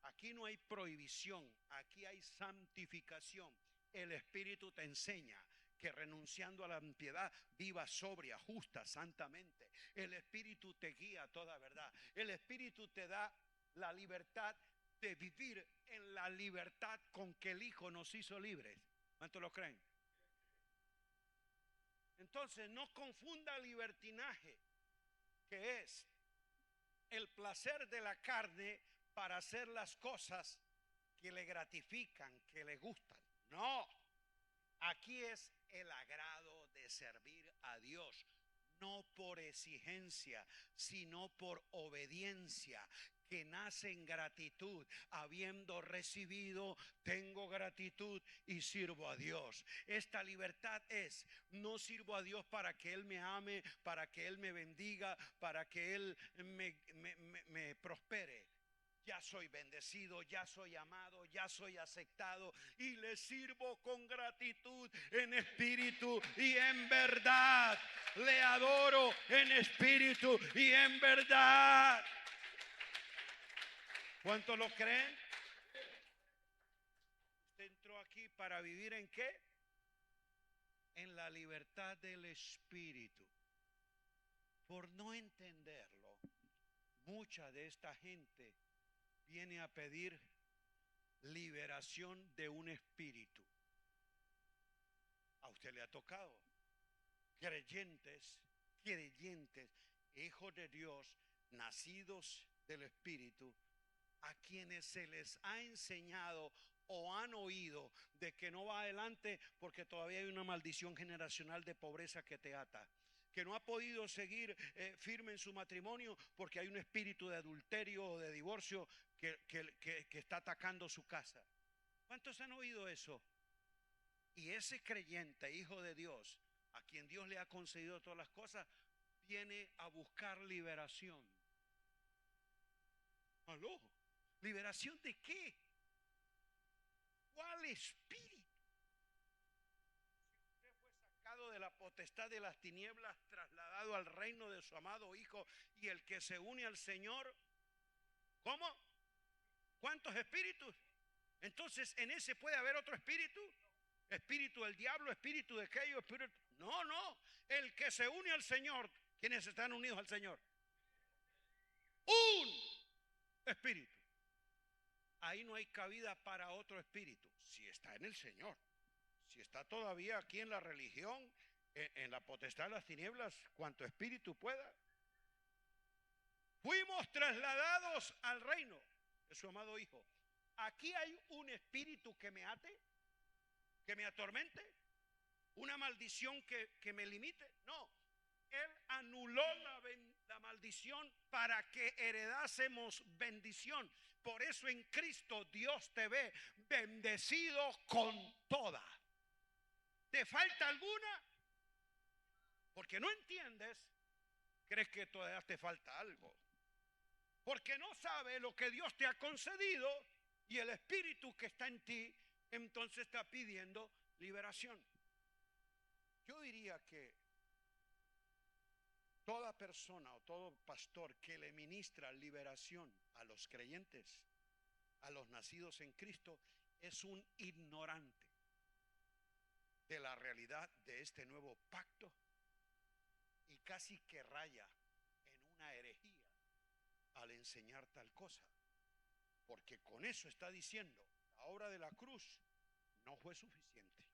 Aquí no hay prohibición, aquí hay santificación. El Espíritu te enseña que renunciando a la impiedad viva sobria, justa, santamente. El Espíritu te guía a toda verdad. El Espíritu te da la libertad de vivir en la libertad con que el Hijo nos hizo libres. ¿Cuántos lo creen? Entonces no confunda libertinaje, que es el placer de la carne para hacer las cosas que le gratifican, que le gustan. No, aquí es el agrado de servir a Dios, no por exigencia, sino por obediencia, que nace en gratitud. Habiendo recibido, tengo gratitud y sirvo a Dios. Esta libertad es: no sirvo a Dios para que Él me ame, para que Él me bendiga, para que Él me prospere. Ya soy bendecido, ya soy amado, ya soy aceptado y le sirvo con gratitud en espíritu y en verdad. Le adoro en espíritu y en verdad. ¿Cuántos lo creen? Usted entró aquí para vivir ¿en qué? En la libertad del espíritu. Por no entenderlo, mucha de esta gente viene a pedir liberación de un espíritu. A usted le ha tocado creyentes, hijos de Dios, nacidos del Espíritu, a quienes se les ha enseñado o han oído de que no va adelante porque todavía hay una maldición generacional de pobreza que te ata, que no ha podido seguir firme en su matrimonio porque hay un espíritu de adulterio o de divorcio que está atacando su casa. ¿Cuántos han oído eso? Y ese creyente, hijo de Dios, a quien Dios le ha concedido todas las cosas, viene a buscar liberación. ¿Aló? ¿Liberación de qué? ¿Cuál espíritu? Si usted fue sacado de la potestad de las tinieblas, trasladado al reino de su amado Hijo, y el que se une al Señor, ¿cómo? ¿Cuántos espíritus? Entonces, ¿en ese puede haber otro espíritu? Espíritu del diablo, espíritu de aquello, espíritu. No, no. El que se une al Señor. ¿Quiénes están unidos al Señor? Un espíritu. Ahí no hay cabida para otro espíritu. Si está en el Señor. Si está todavía aquí en la religión, en la potestad de las tinieblas, cuanto espíritu pueda. Fuimos trasladados al reino de su amado Hijo. Aquí hay un espíritu que me ate, que me atormente, una maldición que me limite. No, Él anuló la maldición para que heredásemos bendición. Por eso en Cristo Dios te ve bendecido con toda. ¿Te falta alguna? Porque no entiendes, crees que todavía te falta algo. Porque no sabes lo que Dios te ha concedido y el espíritu que está en ti entonces está pidiendo liberación. Yo diría que toda persona o todo pastor que le ministra liberación a los creyentes, a los nacidos en Cristo, es un ignorante de la realidad de este nuevo pacto y casi que raya en una herejía al enseñar tal cosa, porque con eso está diciendo: la obra de la cruz no fue suficiente.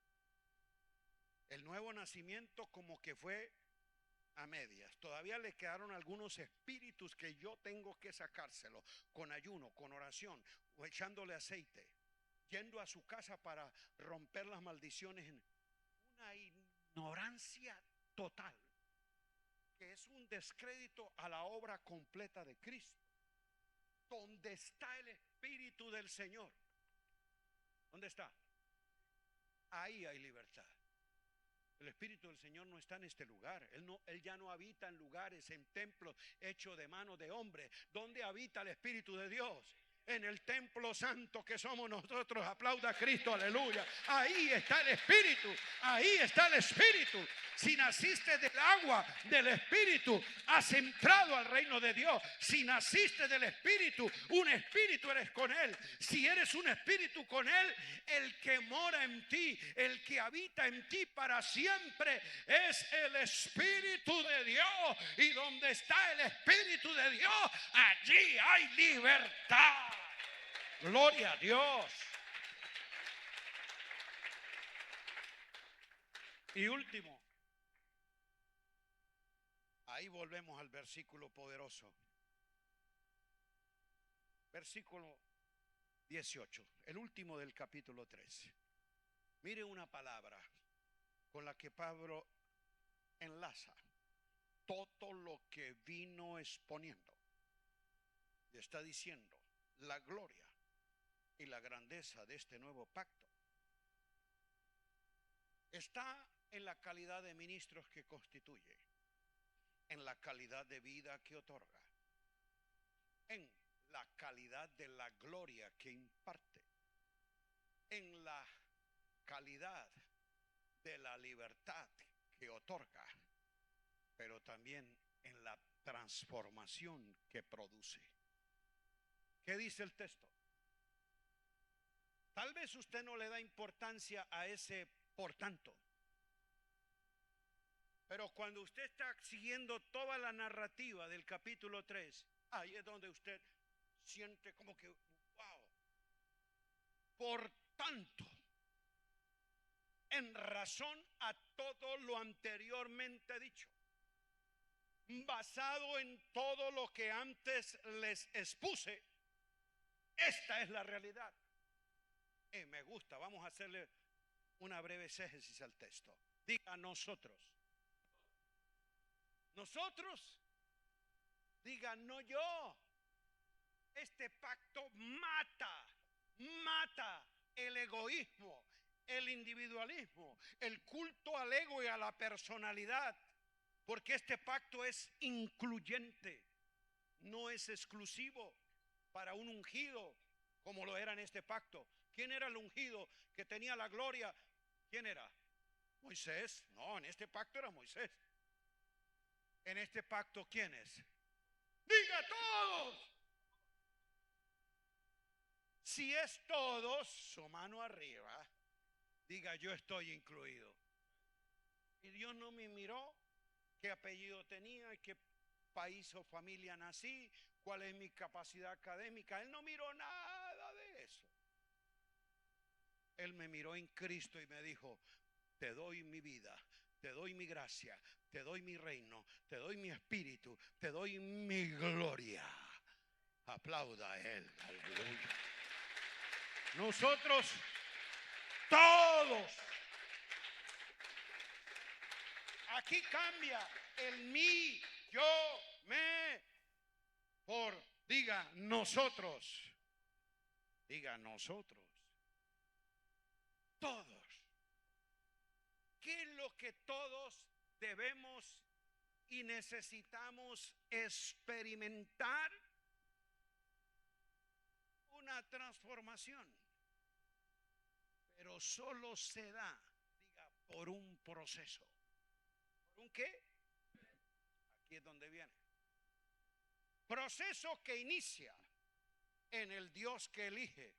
El nuevo nacimiento como que fue a medias. Todavía le quedaron algunos espíritus que yo tengo que sacárselo con ayuno, con oración, o echándole aceite, yendo a su casa para romper las maldiciones. Una ignorancia total. que es un descrédito a la obra completa de Cristo. Donde está el Espíritu del Señor, ¿dónde está? Ahí hay libertad. El Espíritu del Señor no está en este lugar. Él ya no habita en lugares, en templos hechos de manos de hombre. ¿Dónde habita el Espíritu de Dios? En el templo santo que somos nosotros. Aplauda a Cristo, aleluya. Ahí está el Espíritu. Ahí está el Espíritu. Si naciste del agua, del Espíritu, has entrado al reino de Dios. Si naciste del Espíritu, un espíritu eres con Él. Si eres un espíritu con Él, el que mora en ti, el que habita en ti para siempre, es el Espíritu de Dios. Y donde está el Espíritu de Dios, allí hay libertad. Gloria a Dios. Y último, ahí volvemos al versículo poderoso. Versículo 18, el último del capítulo 3. Mire una palabra con la que Pablo enlaza todo lo que vino exponiendo. Y está diciendo la gloria y la grandeza de este nuevo pacto está en la calidad de ministros que constituye, en la calidad de vida que otorga, en la calidad de la gloria que imparte, en la calidad de la libertad que otorga, pero también en la transformación que produce. ¿Qué dice el texto? Tal vez usted no le da importancia a ese por tanto, pero cuando usted está siguiendo toda la narrativa del capítulo 3, ahí es donde usted siente como que, wow. Por tanto, en razón a todo lo anteriormente dicho, basado en todo lo que antes les expuse, esta es la realidad. Me gusta, vamos a hacerle una breve exégesis al texto. Diga nosotros. Nosotros. Diga no yo. Este pacto mata el egoísmo, el individualismo, el culto al ego y a la personalidad, porque este pacto es incluyente, no es exclusivo para un ungido como lo era en este pacto. ¿Quién era el ungido que tenía la gloria? ¿Quién era? Moisés. No, en este pacto era Moisés. En este pacto, ¿quién es? Diga todos. Si es todos, su mano arriba, diga yo estoy incluido. Y Dios no me miró qué apellido tenía, qué país o familia nací, cuál es mi capacidad académica. Él no miró nada de eso. Él me miró en Cristo y me dijo, te doy mi vida, te doy mi gracia, te doy mi reino, te doy mi espíritu, te doy mi gloria. Aplauda a Él. Aleluya. Nosotros todos. Aquí cambia el mí, yo, me, por, diga nosotros. Diga nosotros. Todos. ¿Qué es lo que todos debemos y necesitamos experimentar? Una transformación, pero solo se da, diga, por un proceso. ¿Por un qué? Aquí es donde viene. Proceso que inicia en el Dios que elige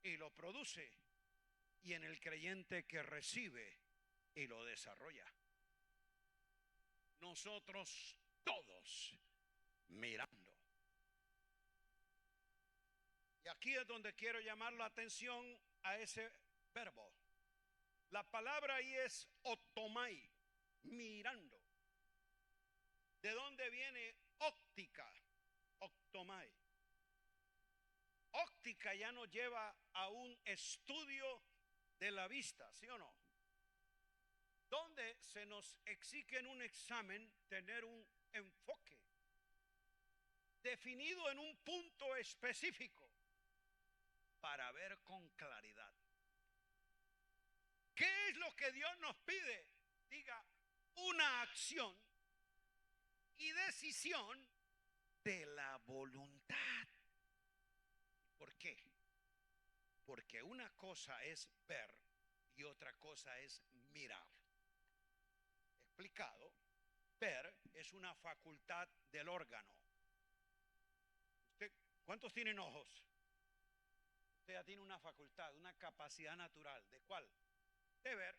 y lo produce, y en el creyente que recibe y lo desarrolla. Nosotros todos mirando. Y aquí es donde quiero llamar la atención a ese verbo. La palabra ahí es otomai, mirando. ¿De dónde viene óptica? Octomai. Óptica ya nos lleva a un estudio de la vista, ¿sí o no? donde se nos exige en un examen tener un enfoque definido en un punto específico para ver con claridad. ¿Qué es lo que Dios nos pide? Diga, una acción y decisión de la voluntad. ¿Por qué? Porque una cosa es ver y otra cosa es mirar. Explicado, ver es una facultad del órgano. ¿Cuántos tienen ojos? Usted ya tiene una facultad, una capacidad natural. ¿De cuál? De ver.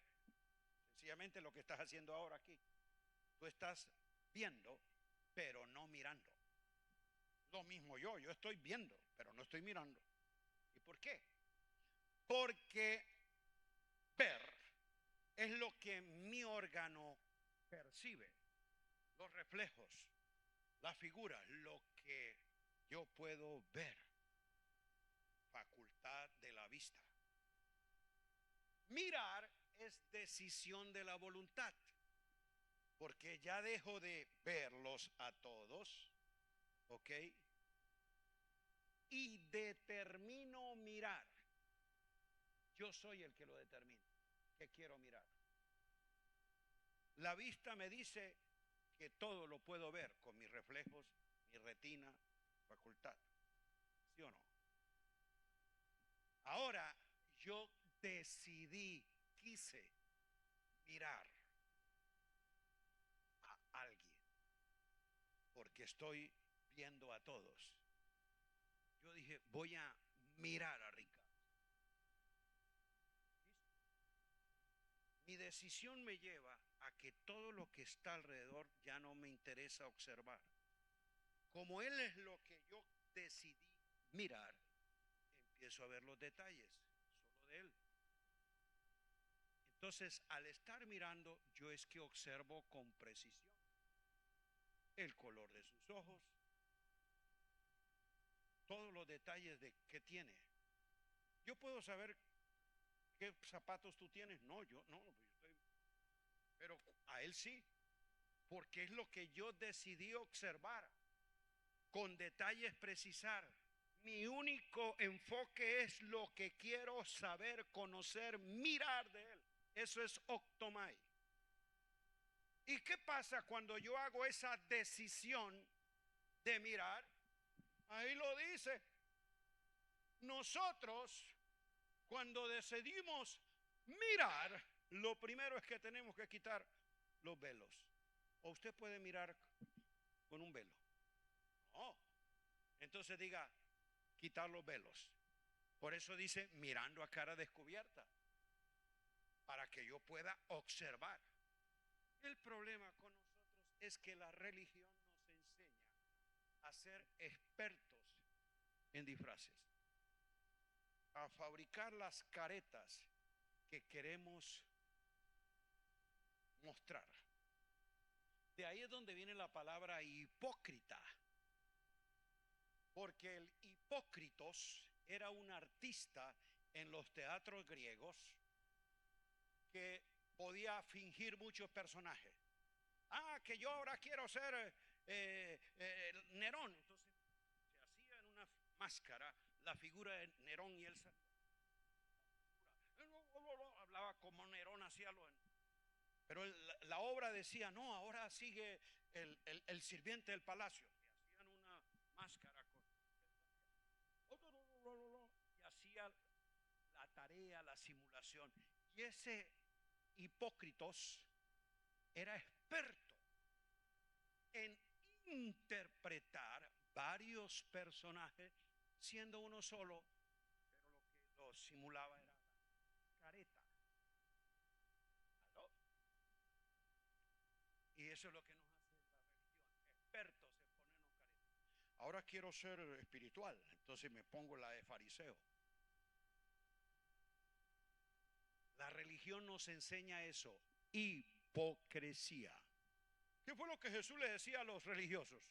Sencillamente lo que estás haciendo ahora aquí. Tú estás viendo, pero no mirando. Lo mismo yo estoy viendo, pero no estoy mirando. ¿Y por qué? Porque ver es lo que mi órgano percibe, los reflejos, las figuras, lo que yo puedo ver, facultad de la vista. Mirar es decisión de la voluntad, porque ya dejo de verlos a todos, ¿ok? Y determino mirar. Yo soy el que lo determina. ¿Qué quiero mirar? La vista me dice que todo lo puedo ver con mis reflejos, mi retina, facultad. ¿Sí o no? Ahora yo decidí, quise mirar a alguien porque estoy viendo a todos. Yo dije, voy a mirar a Ricardo. Mi decisión me lleva a que todo lo que está alrededor ya no me interesa observar. Como él es lo que yo decidí mirar, empiezo a ver los detalles solo de él. Entonces, al estar mirando, yo es que observo con precisión el color de sus ojos, todos los detalles de qué tiene. Yo puedo saber qué zapatos tú tienes. No, yo no, pero a él sí, porque es lo que yo decidí observar, con detalles precisar. Mi único enfoque es lo que quiero saber, conocer, mirar de él. Eso es octomai. ¿Y qué pasa cuando yo hago esa decisión de mirar? Ahí lo dice. Nosotros, cuando decidimos mirar, lo primero es que tenemos que quitar los velos. ¿O usted puede mirar con un velo? No. Entonces diga, quitar los velos. Por eso dice, mirando a cara descubierta, para que yo pueda observar. El problema con nosotros es que la religión nos enseña a ser expertos en disfraces, a fabricar las caretas que queremos mostrar. De ahí es donde viene la palabra hipócrita, porque el hipócritos era un artista en los teatros griegos que podía fingir muchos personajes. Que yo ahora quiero ser Nerón. Entonces se hacía en una máscara la figura de Nerón y él hablaba como Nerón hacía lo. Pero la obra decía, no, ahora sigue el sirviente del palacio. Y hacían una máscara y hacía la tarea, la simulación. Y ese hipócritos era experto en interpretar varios personajes siendo uno solo, pero lo que lo simulaba era la careta. ¿Aló? Y eso es lo que nos hace la religión, expertos en ponernos caretas. Ahora quiero ser espiritual, entonces me pongo la de fariseo. La religión nos enseña eso, hipocresía. ¿Qué fue lo que Jesús le decía a los religiosos?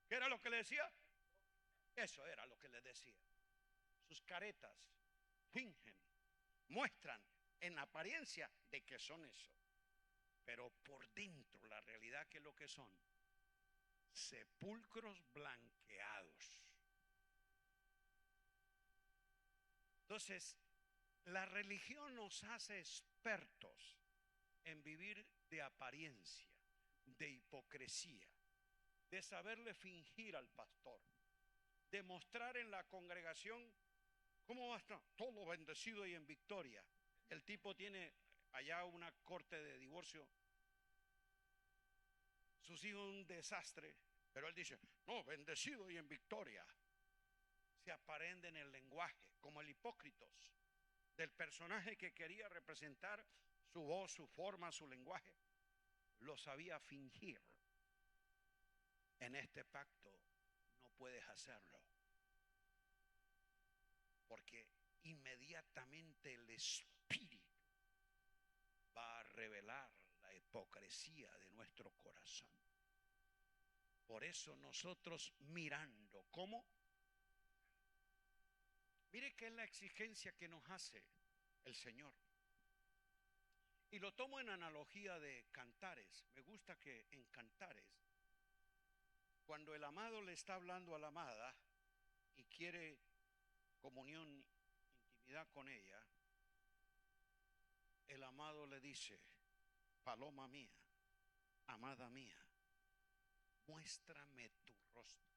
¿Qué era lo que le decía? Eso era lo que les decía. Sus caretas fingen, muestran en apariencia de que son eso. pero por dentro la realidad que es lo que son sepulcros blanqueados. Entonces, la religión nos hace expertos en vivir de apariencia, de hipocresía, de saberle fingir al pastor, de mostrar en la congregación cómo va a estar todo bendecido y en victoria. El tipo tiene allá una corte de divorcio, sus hijos un desastre, pero él dice, no, bendecido y en victoria. Se aparenta en el lenguaje, como el hipócritos, del personaje que quería representar su voz, su forma, su lenguaje, lo sabía fingir. En este pacto no puedes hacerlo, porque inmediatamente el Espíritu va a revelar la hipocresía de nuestro corazón. Por eso nosotros mirando, ¿cómo? Mire qué es la exigencia que nos hace el Señor. Y lo tomo en analogía de Cantares. Me gusta que en Cantares, cuando el amado le está hablando a la amada y quiere comunión, intimidad con ella, el amado le dice, paloma mía, amada mía, muéstrame tu rostro.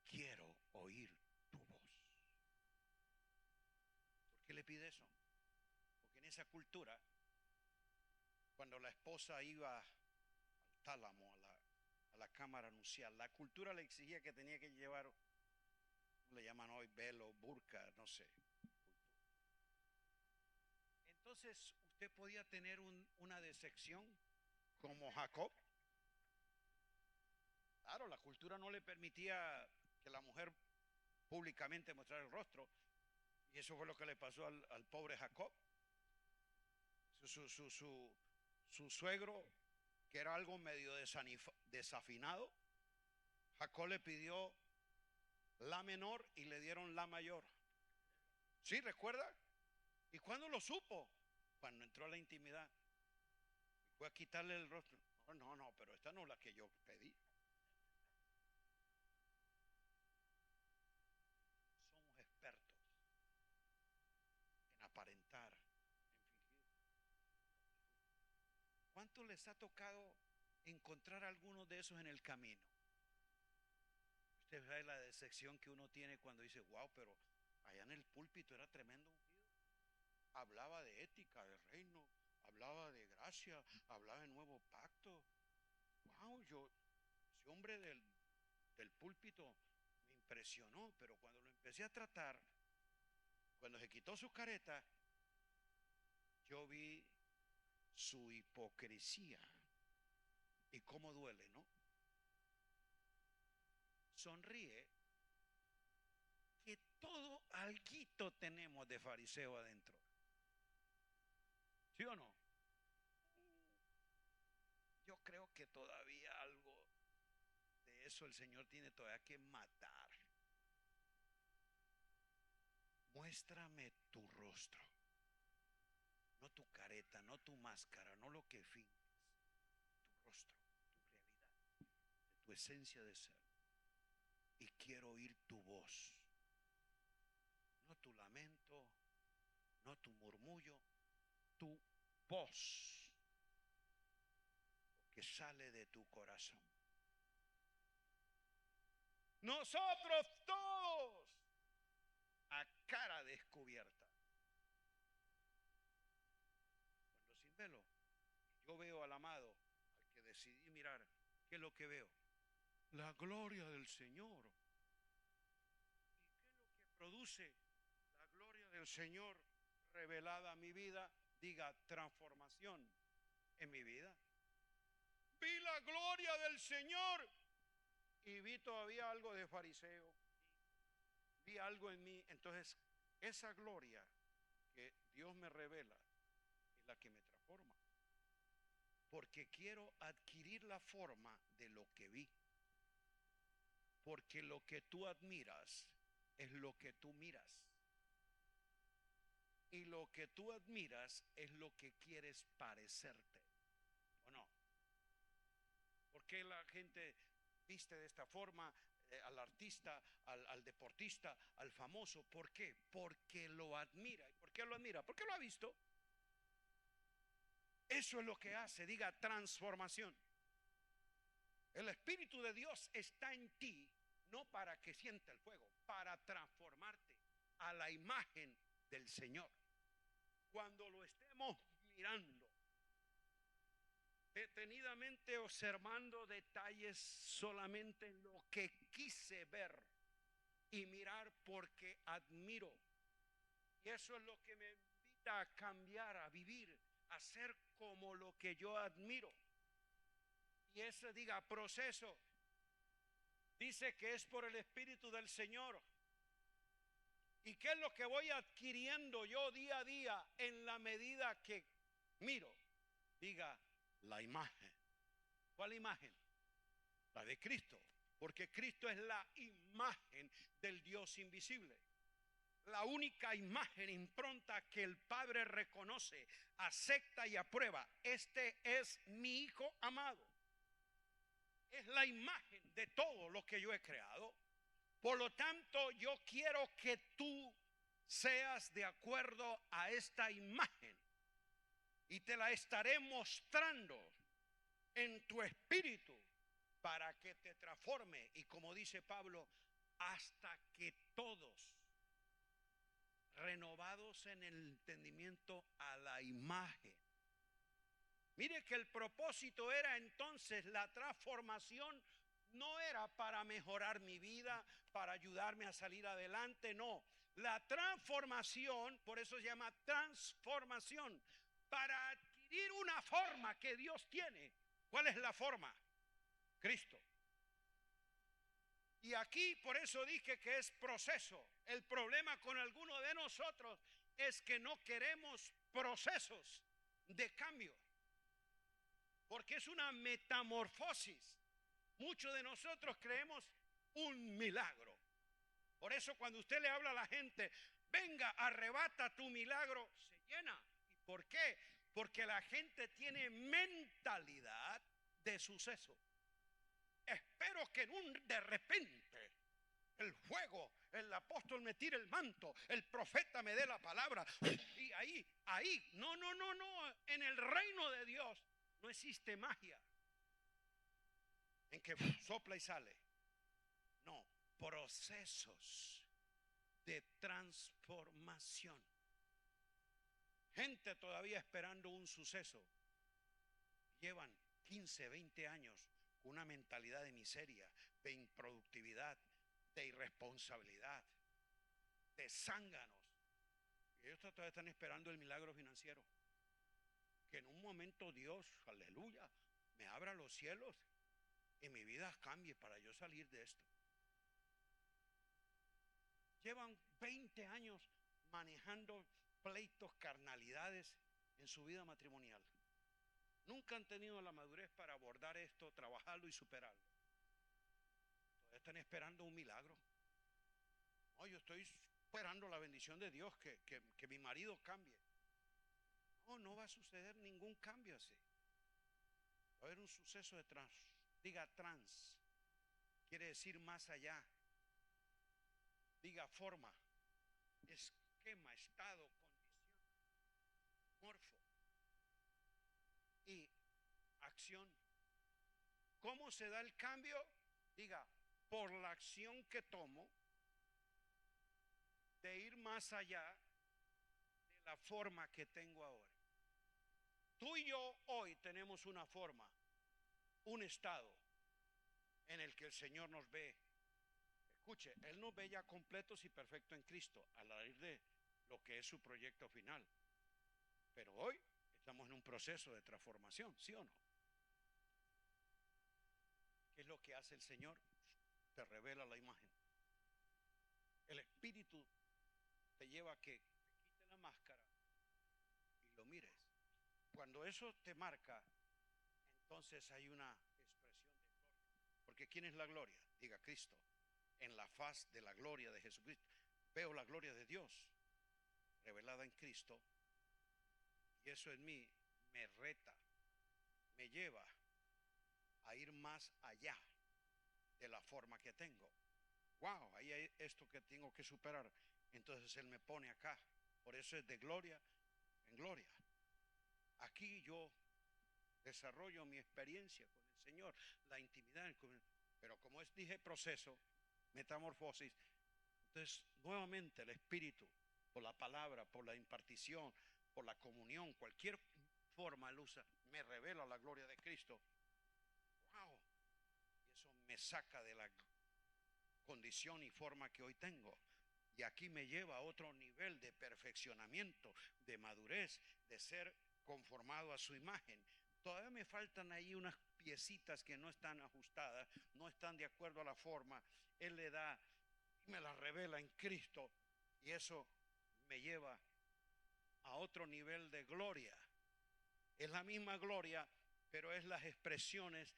Quiero oír tu voz. ¿Por qué le pide eso? Porque en esa cultura, cuando la esposa iba al tálamo, a la cámara nupcial, la cultura le exigía que tenía que llevar, le llaman hoy velo, burka, no sé. Entonces usted podía tener una decepción como Jacob. Claro, la cultura no le permitía que la mujer públicamente mostrara el rostro. Y eso fue lo que le pasó al pobre Jacob. Su suegro, que era algo medio desafinado, Jacob le pidió la menor y le dieron la mayor. ¿Sí, recuerda? ¿Y cuándo lo supo? Cuando entró a la intimidad. Fue a quitarle el rostro. No, pero esta no es la que yo pedí. Somos expertos en aparentar, en fingir. ¿Cuánto les ha tocado encontrar algunos de esos en el camino? Usted ve la decepción que uno tiene cuando dice, wow, pero allá en el púlpito era tremendo ungido. Hablaba de ética, de reino, hablaba de gracia, hablaba de nuevo pacto. Wow, ese hombre del púlpito me impresionó, pero cuando lo empecé a tratar, cuando se quitó su careta, yo vi su hipocresía y cómo duele, ¿no? Sonríe, que todo alguito tenemos de fariseo adentro. ¿Sí o no? Yo creo que todavía algo de eso el Señor tiene todavía que matar. Muéstrame tu rostro, no tu careta, no tu máscara, no lo que finges, tu rostro, tu realidad, de tu esencia de ser. Y quiero oír tu voz, no tu lamento, no tu murmullo, tu voz que sale de tu corazón. Nosotros todos a cara descubierta. Cuando sin velo, yo veo al amado, al que decidí mirar, ¿qué es lo que veo? La gloria del Señor. ¿Y qué es lo que produce la gloria del Señor revelada a mi vida? Diga, transformación en mi vida. Vi la gloria del Señor y vi todavía algo de fariseo. Vi algo en mí. Entonces, esa gloria que Dios me revela es la que me transforma. Porque quiero adquirir la forma de lo que vi. Porque lo que tú admiras es lo que tú miras. Y lo que tú admiras es lo que quieres parecerte, ¿o no? ¿Por qué la gente viste de esta forma? Al artista, al deportista, al famoso. ¿Por qué? Porque lo admira. ¿Y por qué lo admira? Porque lo ha visto. Eso es lo que hace, diga, transformación. El Espíritu de Dios está en ti, no para que sienta el fuego, para transformarte a la imagen del Señor. Cuando lo estemos mirando, detenidamente observando detalles solamente en lo que quise ver y mirar porque admiro. Y eso es lo que me invita a cambiar, a vivir, a ser como lo que yo admiro. Y ese, diga, proceso, dice que es por el Espíritu del Señor. ¿Y qué es lo que voy adquiriendo yo día a día en la medida que miro? Diga, la imagen. ¿Cuál imagen? La de Cristo. Porque Cristo es la imagen del Dios invisible. La única imagen, impronta que el Padre reconoce, acepta y aprueba. Este es mi Hijo amado. Es la imagen de todo lo que yo he creado. Por lo tanto, yo quiero que tú seas de acuerdo a esta imagen. Y te la estaré mostrando en tu espíritu para que te transforme. Y como dice Pablo, hasta que todos, renovados en el entendimiento a la imagen. Mire que el propósito era entonces la transformación. No era para mejorar mi vida, para ayudarme a salir adelante, no. La transformación, por eso se llama transformación, para adquirir una forma que Dios tiene. ¿Cuál es la forma? Cristo. Y aquí por eso dije que es proceso. El problema con algunos de nosotros es que no queremos procesos de cambio, porque es una metamorfosis. Muchos de nosotros creemos un milagro. Por eso cuando usted le habla a la gente, venga, arrebata tu milagro, se llena. ¿Y por qué? Porque la gente tiene mentalidad de suceso. Espero que en un de repente el fuego, el apóstol me tire el manto, el profeta me dé la palabra. Y ahí, no. En el reino de Dios no existe magia en que sopla y sale. No, procesos de transformación. Gente todavía esperando un suceso. Llevan 15, 20 años con una mentalidad de miseria, de improductividad, de irresponsabilidad, de zánganos. Y ellos todavía están esperando el milagro financiero. Que en un momento Dios, aleluya, me abra los cielos y mi vida cambie para yo salir de esto. Llevan 20 años manejando pleitos, carnalidades en su vida matrimonial. Nunca han tenido la madurez para abordar esto, trabajarlo y superarlo. Todavía están esperando un milagro. No, yo estoy esperando la bendición de Dios, que mi marido cambie. No va a suceder ningún cambio así. Va a haber un suceso de diga trans, quiere decir más allá. Diga forma, esquema, estado, condición, morfo y acción. ¿Cómo se da el cambio? Diga, por la acción que tomo de ir más allá de la forma que tengo ahora. Tú y yo hoy tenemos una forma, un estado en el que el Señor nos ve. Escuche, Él nos ve ya completos y perfectos en Cristo a la raíz de lo que es su proyecto final. Pero hoy estamos en un proceso de transformación, ¿sí o no? ¿Qué es lo que hace el Señor? Te revela la imagen. El Espíritu te lleva a que te quite la máscara y lo mires. Cuando eso te marca, entonces hay una expresión de gloria. Porque ¿quién es la gloria? Diga Cristo. En la faz de la gloria de Jesucristo veo la gloria de Dios revelada en en Cristo, y eso en mí me reta, me lleva a ir más allá de la forma que tengo. Wow, ahí hay esto que tengo que superar. Entonces Él me pone acá. Por eso es de gloria en gloria. Aquí yo desarrollo mi experiencia con el Señor, la intimidad pero como dije, proceso, metamorfosis. Entonces nuevamente el Espíritu, por la palabra, por la impartición, por la comunión, cualquier forma Él usa, me revela la gloria de Cristo. Wow, y eso me saca de la condición y forma que hoy tengo. Y aquí me lleva a otro nivel de perfeccionamiento, de madurez, de ser conformado a su imagen. Todavía me faltan ahí unas piecitas que no están ajustadas, no están de acuerdo a la forma. Él le da, me las revela en Cristo, y eso me lleva a otro nivel de gloria. Es la misma gloria, pero es las expresiones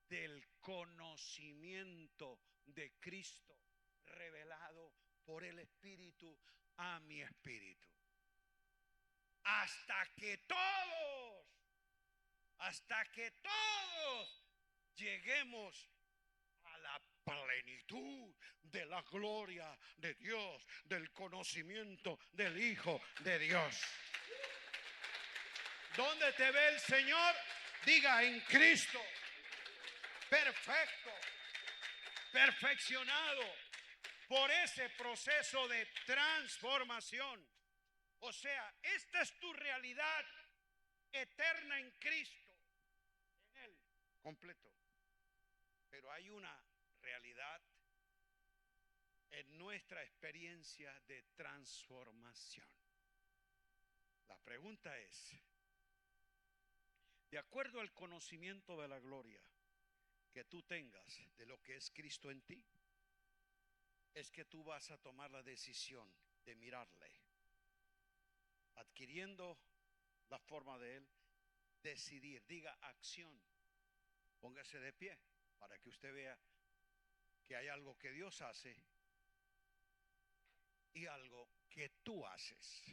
del conocimiento de Cristo revelado por el Espíritu a mi espíritu. Hasta que todos lleguemos a la plenitud de la gloria de Dios, del conocimiento del Hijo de Dios. ¿Dónde te ve el Señor? Diga: en Cristo. Perfecto, perfeccionado por ese proceso de transformación. O sea, esta es tu realidad eterna en Cristo, en Él completo. Pero hay una realidad en nuestra experiencia de transformación. La pregunta es: de acuerdo al conocimiento de la gloria que tú tengas de lo que es Cristo en ti, es que tú vas a tomar la decisión de mirarle, adquiriendo la forma de Él, decidir. Diga: acción. Póngase de pie para que usted vea que hay algo que Dios hace y algo que tú haces.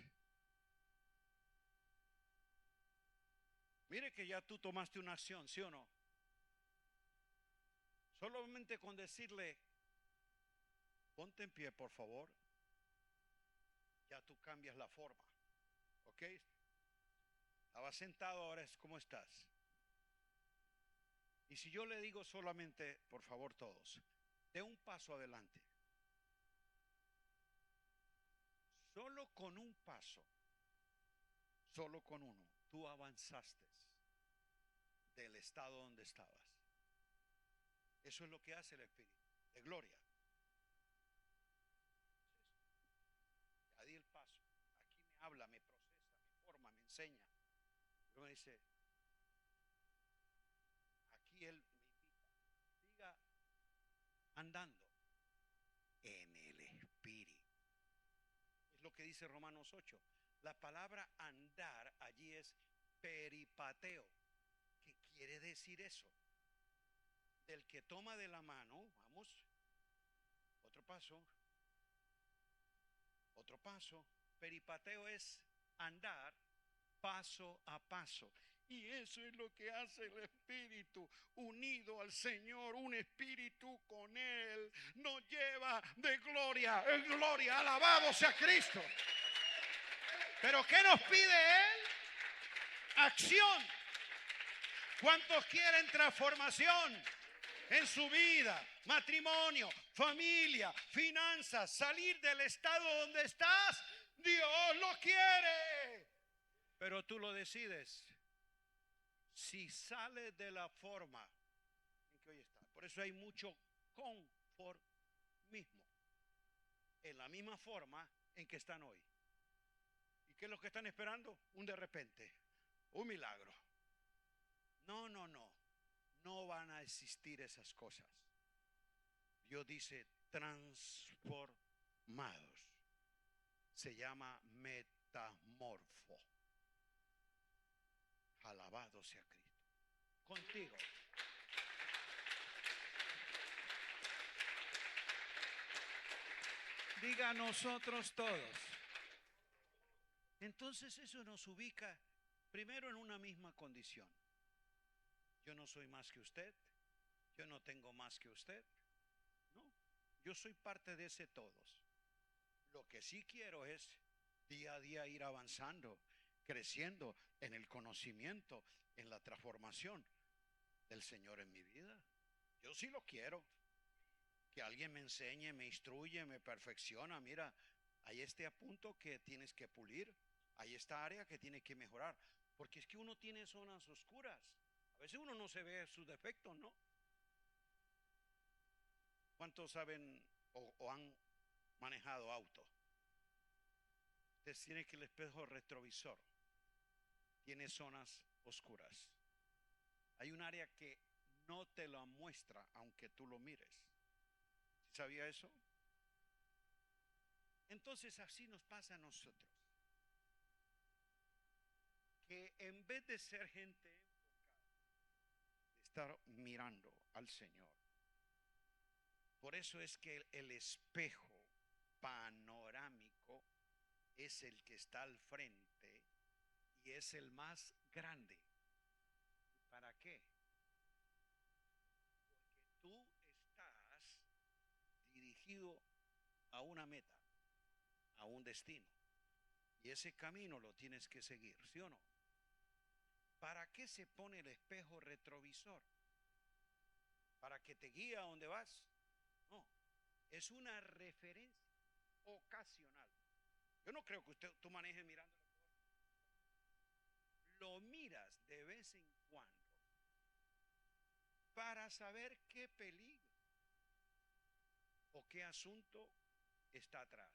Mire que ya tú tomaste una acción, ¿sí o no? Solamente con decirle: ponte en pie, por favor, ya tú cambias la forma. ¿Ok? Estaba sentado, ahora es como estás. Y si yo le digo solamente, por favor todos, dé un paso adelante. Solo con un paso, solo con uno, tú avanzaste del estado donde estabas. Eso es lo que hace el Espíritu de gloria. Ya di el paso. Aquí me habla, me procesa, me forma, me enseña. Luego me dice: aquí Él me invita. Siga andando en el Espíritu. Es lo que dice Romanos 8. La palabra andar allí es peripateo. ¿Qué quiere decir eso? Del que toma de la mano, vamos, otro paso, otro paso. Peripateo es andar paso a paso. Y eso es lo que hace el Espíritu, unido al Señor, un espíritu con Él, nos lleva de gloria en gloria. Alabado sea Cristo. Pero ¿qué nos pide Él? Acción. ¿Cuántos quieren transformación en su vida, matrimonio, familia, finanzas, salir del estado donde estás? Dios lo quiere, pero tú lo decides. Si sale de la forma en que hoy está. Por eso hay mucho conformismo en la misma forma en que están hoy. ¿Y qué es lo que están esperando? Un de repente, un milagro. No, no, no. No van a existir esas cosas. Dios dice transformados. Se llama metamorfo. Alabado sea Cristo. Contigo. Diga: nosotros todos. Entonces eso nos ubica primero en una misma condición. Yo no soy más que usted, yo no tengo más que usted, no, yo soy parte de ese todos. Lo que sí quiero es día a día ir avanzando, creciendo en el conocimiento, en la transformación del Señor en mi vida. Yo sí lo quiero. Que alguien me enseñe, me instruye, me perfecciona. Mira, hay este punto que tienes que pulir, hay esta área que tienes que mejorar. Porque es que uno tiene zonas oscuras. A veces uno no se ve sus defectos, ¿no? ¿Cuántos saben o han manejado auto? Ustedes tienen que el espejo retrovisor tiene zonas oscuras. Hay un área que no te lo muestra aunque tú lo mires. ¿Sabía eso? Entonces así nos pasa a nosotros. Que en vez de ser gente enfocada, de estar mirando al Señor. Por eso es que el espejo panorámico es el que está al frente y es el más grande. ¿Para qué? Porque tú estás dirigido a una meta, a un destino. Y ese camino lo tienes que seguir, ¿sí o no? ¿Para qué se pone el espejo retrovisor? ¿Para que te guíe a donde vas? No, es una referencia ocasional. Yo no creo que tú manejes mirando. Lo miras de vez en cuando para saber qué peligro o qué asunto está atrás.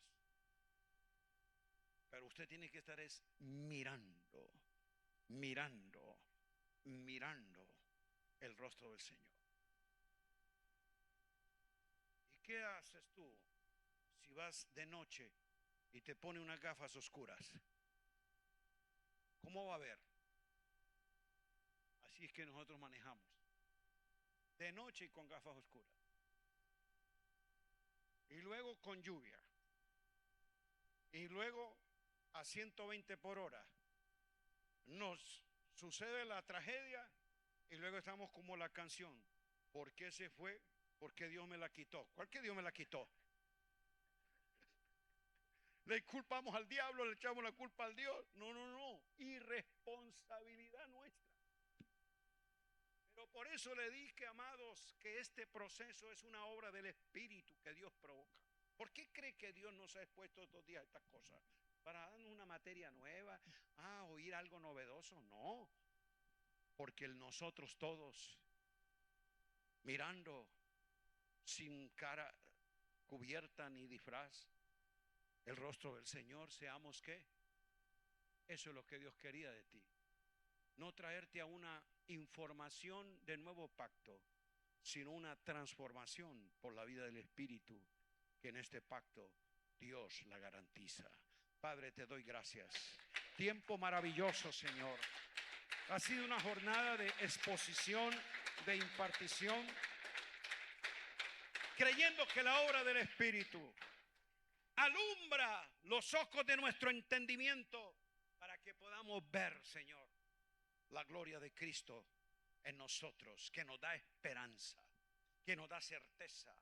Pero usted tiene que estar mirando, mirando, mirando el rostro del Señor. ¿Y qué haces tú si vas de noche y te pone unas gafas oscuras? ¿Cómo va a ver? Así es que nosotros manejamos. De noche y con gafas oscuras. Y luego con lluvia. Y luego a 120 por hora. Nos sucede la tragedia y luego estamos como la canción. ¿Por qué se fue? ¿Por qué Dios me la quitó? ¿Cuál que Dios me la quitó? Le culpamos al diablo, le echamos la culpa al Dios. No, no, no. Irresponsabilidad nuestra. Pero por eso le dije, amados, que este proceso es una obra del Espíritu que Dios provoca. ¿Por qué cree que Dios nos ha expuesto estos días estas cosas? ¿Para darnos una materia nueva? ¿Oír algo novedoso? No. Porque nosotros todos, mirando sin cara cubierta ni disfraz, el rostro del Señor, seamos ¿qué? Eso es lo que Dios quería de ti. No traerte a una información de nuevo pacto, sino una transformación por la vida del Espíritu, que en este pacto Dios la garantiza. Padre, te doy gracias. Tiempo maravilloso, Señor. Ha sido una jornada de exposición, de impartición, creyendo que la obra del Espíritu alumbra los ojos de nuestro entendimiento para que podamos ver, Señor, la gloria de Cristo en nosotros, que nos da esperanza, que nos da certeza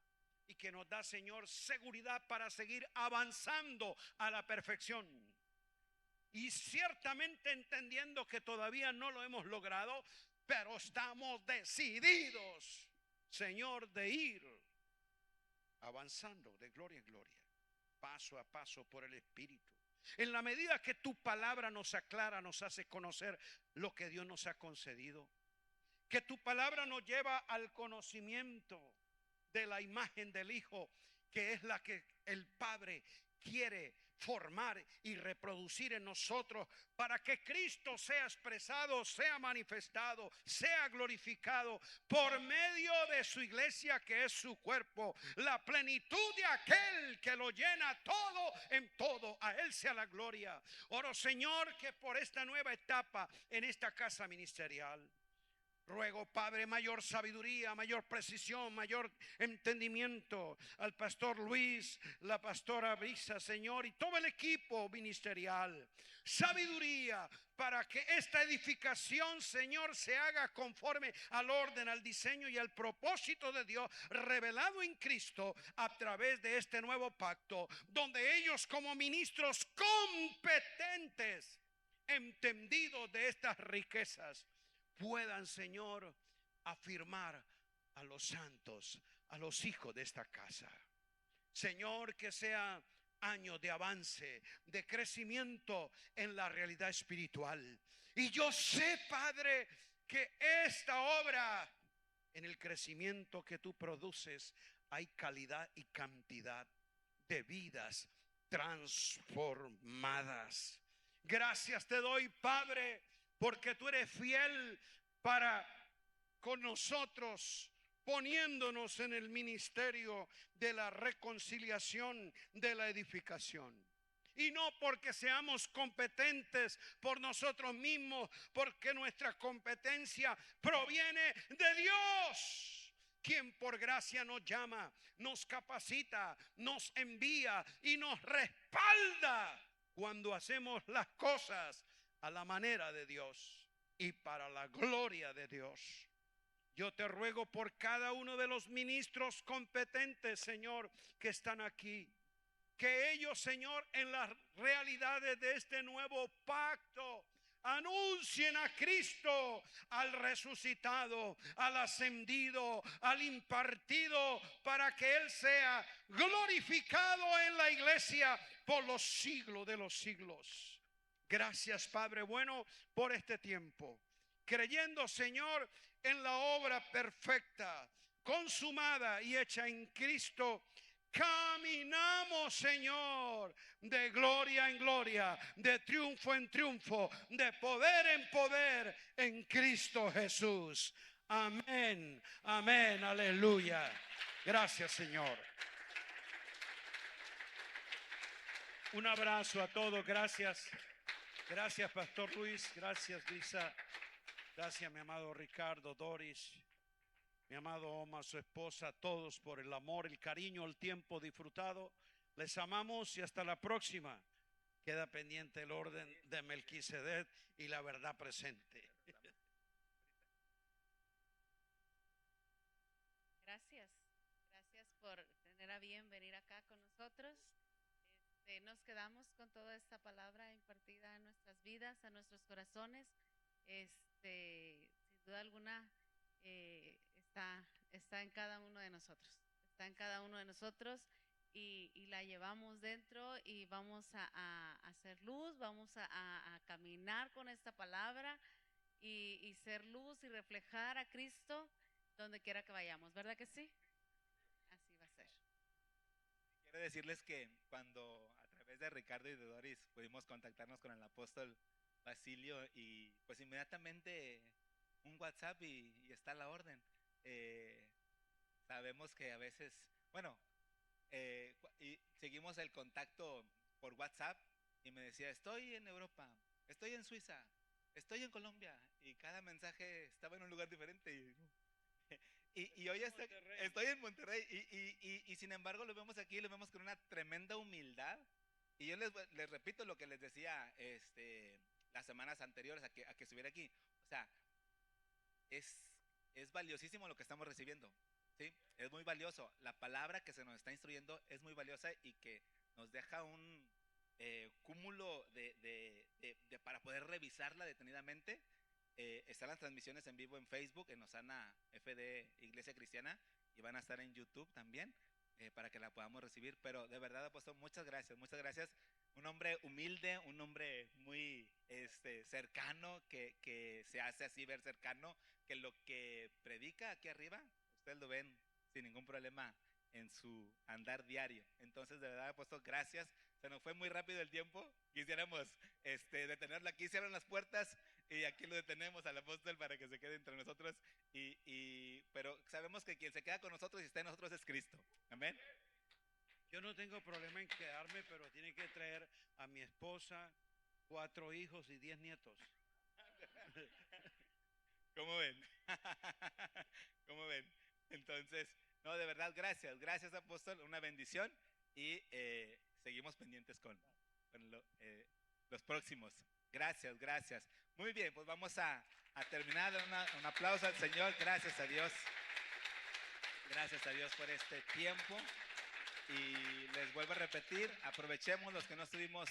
y que nos da, Señor, seguridad para seguir avanzando a la perfección. Y ciertamente entendiendo que todavía no lo hemos logrado, pero estamos decididos, Señor, de ir avanzando de gloria en gloria, paso a paso por el Espíritu. En la medida que tu palabra nos aclara, nos hace conocer lo que Dios nos ha concedido. Que tu palabra nos lleva al conocimiento de la imagen del Hijo, que es la que el Padre quiere formar y reproducir en nosotros para que Cristo sea expresado, sea manifestado, sea glorificado por medio de su iglesia, que es su cuerpo, la plenitud de aquel que lo llena todo en todo. A él sea la gloria. Oro, Señor, que por esta nueva etapa en esta casa ministerial Ruego, Padre, mayor sabiduría, mayor precisión, mayor entendimiento al pastor Luis, la pastora Brisa, Señor, y todo el equipo ministerial. Sabiduría para que esta edificación, Señor, se haga conforme al orden, al diseño y al propósito de Dios revelado en Cristo a través de este nuevo pacto, donde ellos como ministros competentes, entendidos de estas riquezas, puedan, Señor, afirmar a los santos, a los hijos de esta casa. Señor, que sea año de avance, de crecimiento en la realidad espiritual. Y yo sé, Padre, que esta obra, en el crecimiento que tú produces, hay calidad y cantidad de vidas transformadas. Gracias te doy, Padre, porque tú eres fiel para con nosotros, poniéndonos en el ministerio de la reconciliación, de la edificación. Y no porque seamos competentes por nosotros mismos, porque nuestra competencia proviene de Dios, quien por gracia nos llama, nos capacita, nos envía y nos respalda cuando hacemos las cosas a la manera de Dios y para la gloria de Dios. Yo te ruego por cada uno de los ministros competentes, Señor, que están aquí, que ellos, Señor, en las realidades de este nuevo pacto, anuncien a Cristo, al resucitado, al ascendido, al impartido, para que Él sea glorificado en la iglesia por los siglos de los siglos. Gracias, Padre bueno, por este tiempo, creyendo, Señor, en la obra perfecta, consumada y hecha en Cristo. Caminamos, Señor, de gloria en gloria, de triunfo en triunfo, de poder en poder en Cristo Jesús. Amén, amén, aleluya. Gracias, Señor. Un abrazo a todos, gracias. Gracias, Pastor Luis, gracias, Lisa. Gracias, mi amado Ricardo, Doris, mi amado Omar, su esposa, todos por el amor, el cariño, el tiempo disfrutado. Les amamos y hasta la próxima. Queda pendiente el orden de Melquisedec y la verdad presente. Gracias por tener a bien venir acá con nosotros. Nos quedamos con toda esta palabra impartida en nuestras vidas, a nuestros corazones. Sin duda alguna está en cada uno de nosotros. Está en cada uno de nosotros y la llevamos dentro y vamos a hacer luz, vamos a caminar con esta palabra y ser luz y reflejar a Cristo donde quiera que vayamos, ¿verdad que sí? Así va a ser. Quiero decirles que cuando a través de Ricardo y de Doris pudimos contactarnos con el apóstol Basilio y pues inmediatamente un WhatsApp y está la orden. Sabemos que a veces, bueno, y seguimos el contacto por WhatsApp y me decía, estoy en Europa, estoy en Suiza, estoy en Colombia y cada mensaje estaba en un lugar diferente y hoy estoy en Monterrey y sin embargo lo vemos aquí, lo vemos con una tremenda humildad y yo les repito lo que les decía las semanas anteriores a que estuviera aquí, o sea, es valiosísimo lo que estamos recibiendo, ¿sí? Es muy valioso, la palabra que se nos está instruyendo es muy valiosa y que nos deja un cúmulo para poder revisarla detenidamente. Están las transmisiones en vivo en Facebook, en Osana FD Iglesia Cristiana, y van a estar en YouTube también, para que la podamos recibir. Pero de verdad, apóstol, muchas gracias, muchas gracias. Un hombre humilde, un hombre muy cercano, que se hace así ver cercano, que lo que predica aquí arriba, ustedes lo ven sin ningún problema en su andar diario. Entonces, de verdad, apóstol, gracias. Se nos fue muy rápido el tiempo. Quisiéramos detenerlo aquí, cierran las puertas y aquí lo detenemos al apóstol para que se quede entre nosotros. Pero sabemos que quien se queda con nosotros y está en nosotros es Cristo. Amén. Yo no tengo problema en quedarme, pero tiene que traer a mi esposa, 4 hijos y 10 nietos. ¿Cómo ven? ¿Cómo ven? Entonces, no, de verdad, gracias. Gracias, apóstol. Una bendición. Y seguimos pendientes con los próximos. Gracias, gracias. Muy bien, pues vamos a terminar. Un aplauso al Señor. Gracias a Dios. Gracias a Dios por este tiempo. Y les vuelvo a repetir, aprovechemos los que no estuvimos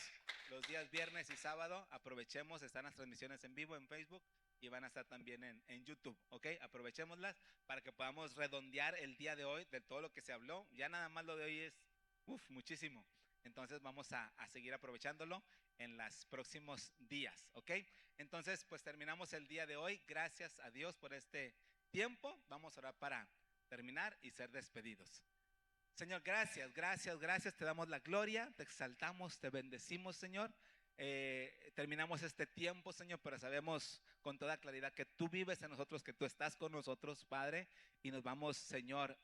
los días viernes y sábado, aprovechemos, están las transmisiones en vivo en Facebook y van a estar también en YouTube, ¿ok? Aprovechémoslas para que podamos redondear el día de hoy de todo lo que se habló. Ya nada más lo de hoy es, muchísimo. Entonces vamos a seguir aprovechándolo en los próximos días, ¿ok? Entonces, pues terminamos el día de hoy. Gracias a Dios por este tiempo. Vamos a orar para terminar y ser despedidos. Señor, gracias, gracias, gracias. Te damos la gloria, te exaltamos, te bendecimos, Señor. Terminamos este tiempo, Señor, pero sabemos con toda claridad que tú vives en nosotros, que tú estás con nosotros, Padre, y nos vamos, Señor,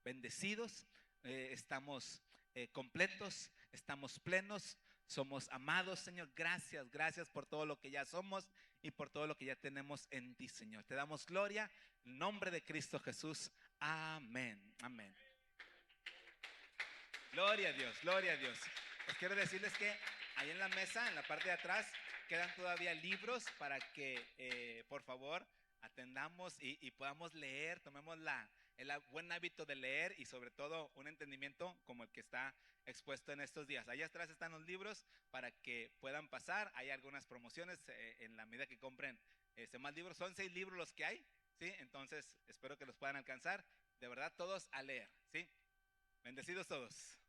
bendecidos. Estamos completos, estamos plenos, somos amados, Señor. Gracias, gracias por todo lo que ya somos y por todo lo que ya tenemos en ti, Señor. Te damos gloria, en nombre de Cristo Jesús. Amén, amén. Gloria a Dios, gloria a Dios. Pues quiero decirles que ahí en la mesa, en la parte de atrás, quedan todavía libros para que, por favor, atendamos y podamos leer, tomemos el buen hábito de leer y sobre todo un entendimiento como el que está expuesto en estos días. Allá atrás están los libros para que puedan pasar. Hay algunas promociones en la medida que compren más libros. Son 6 libros los que hay, ¿sí? Entonces espero que los puedan alcanzar. De verdad, todos a leer, ¿sí? Bendecidos todos.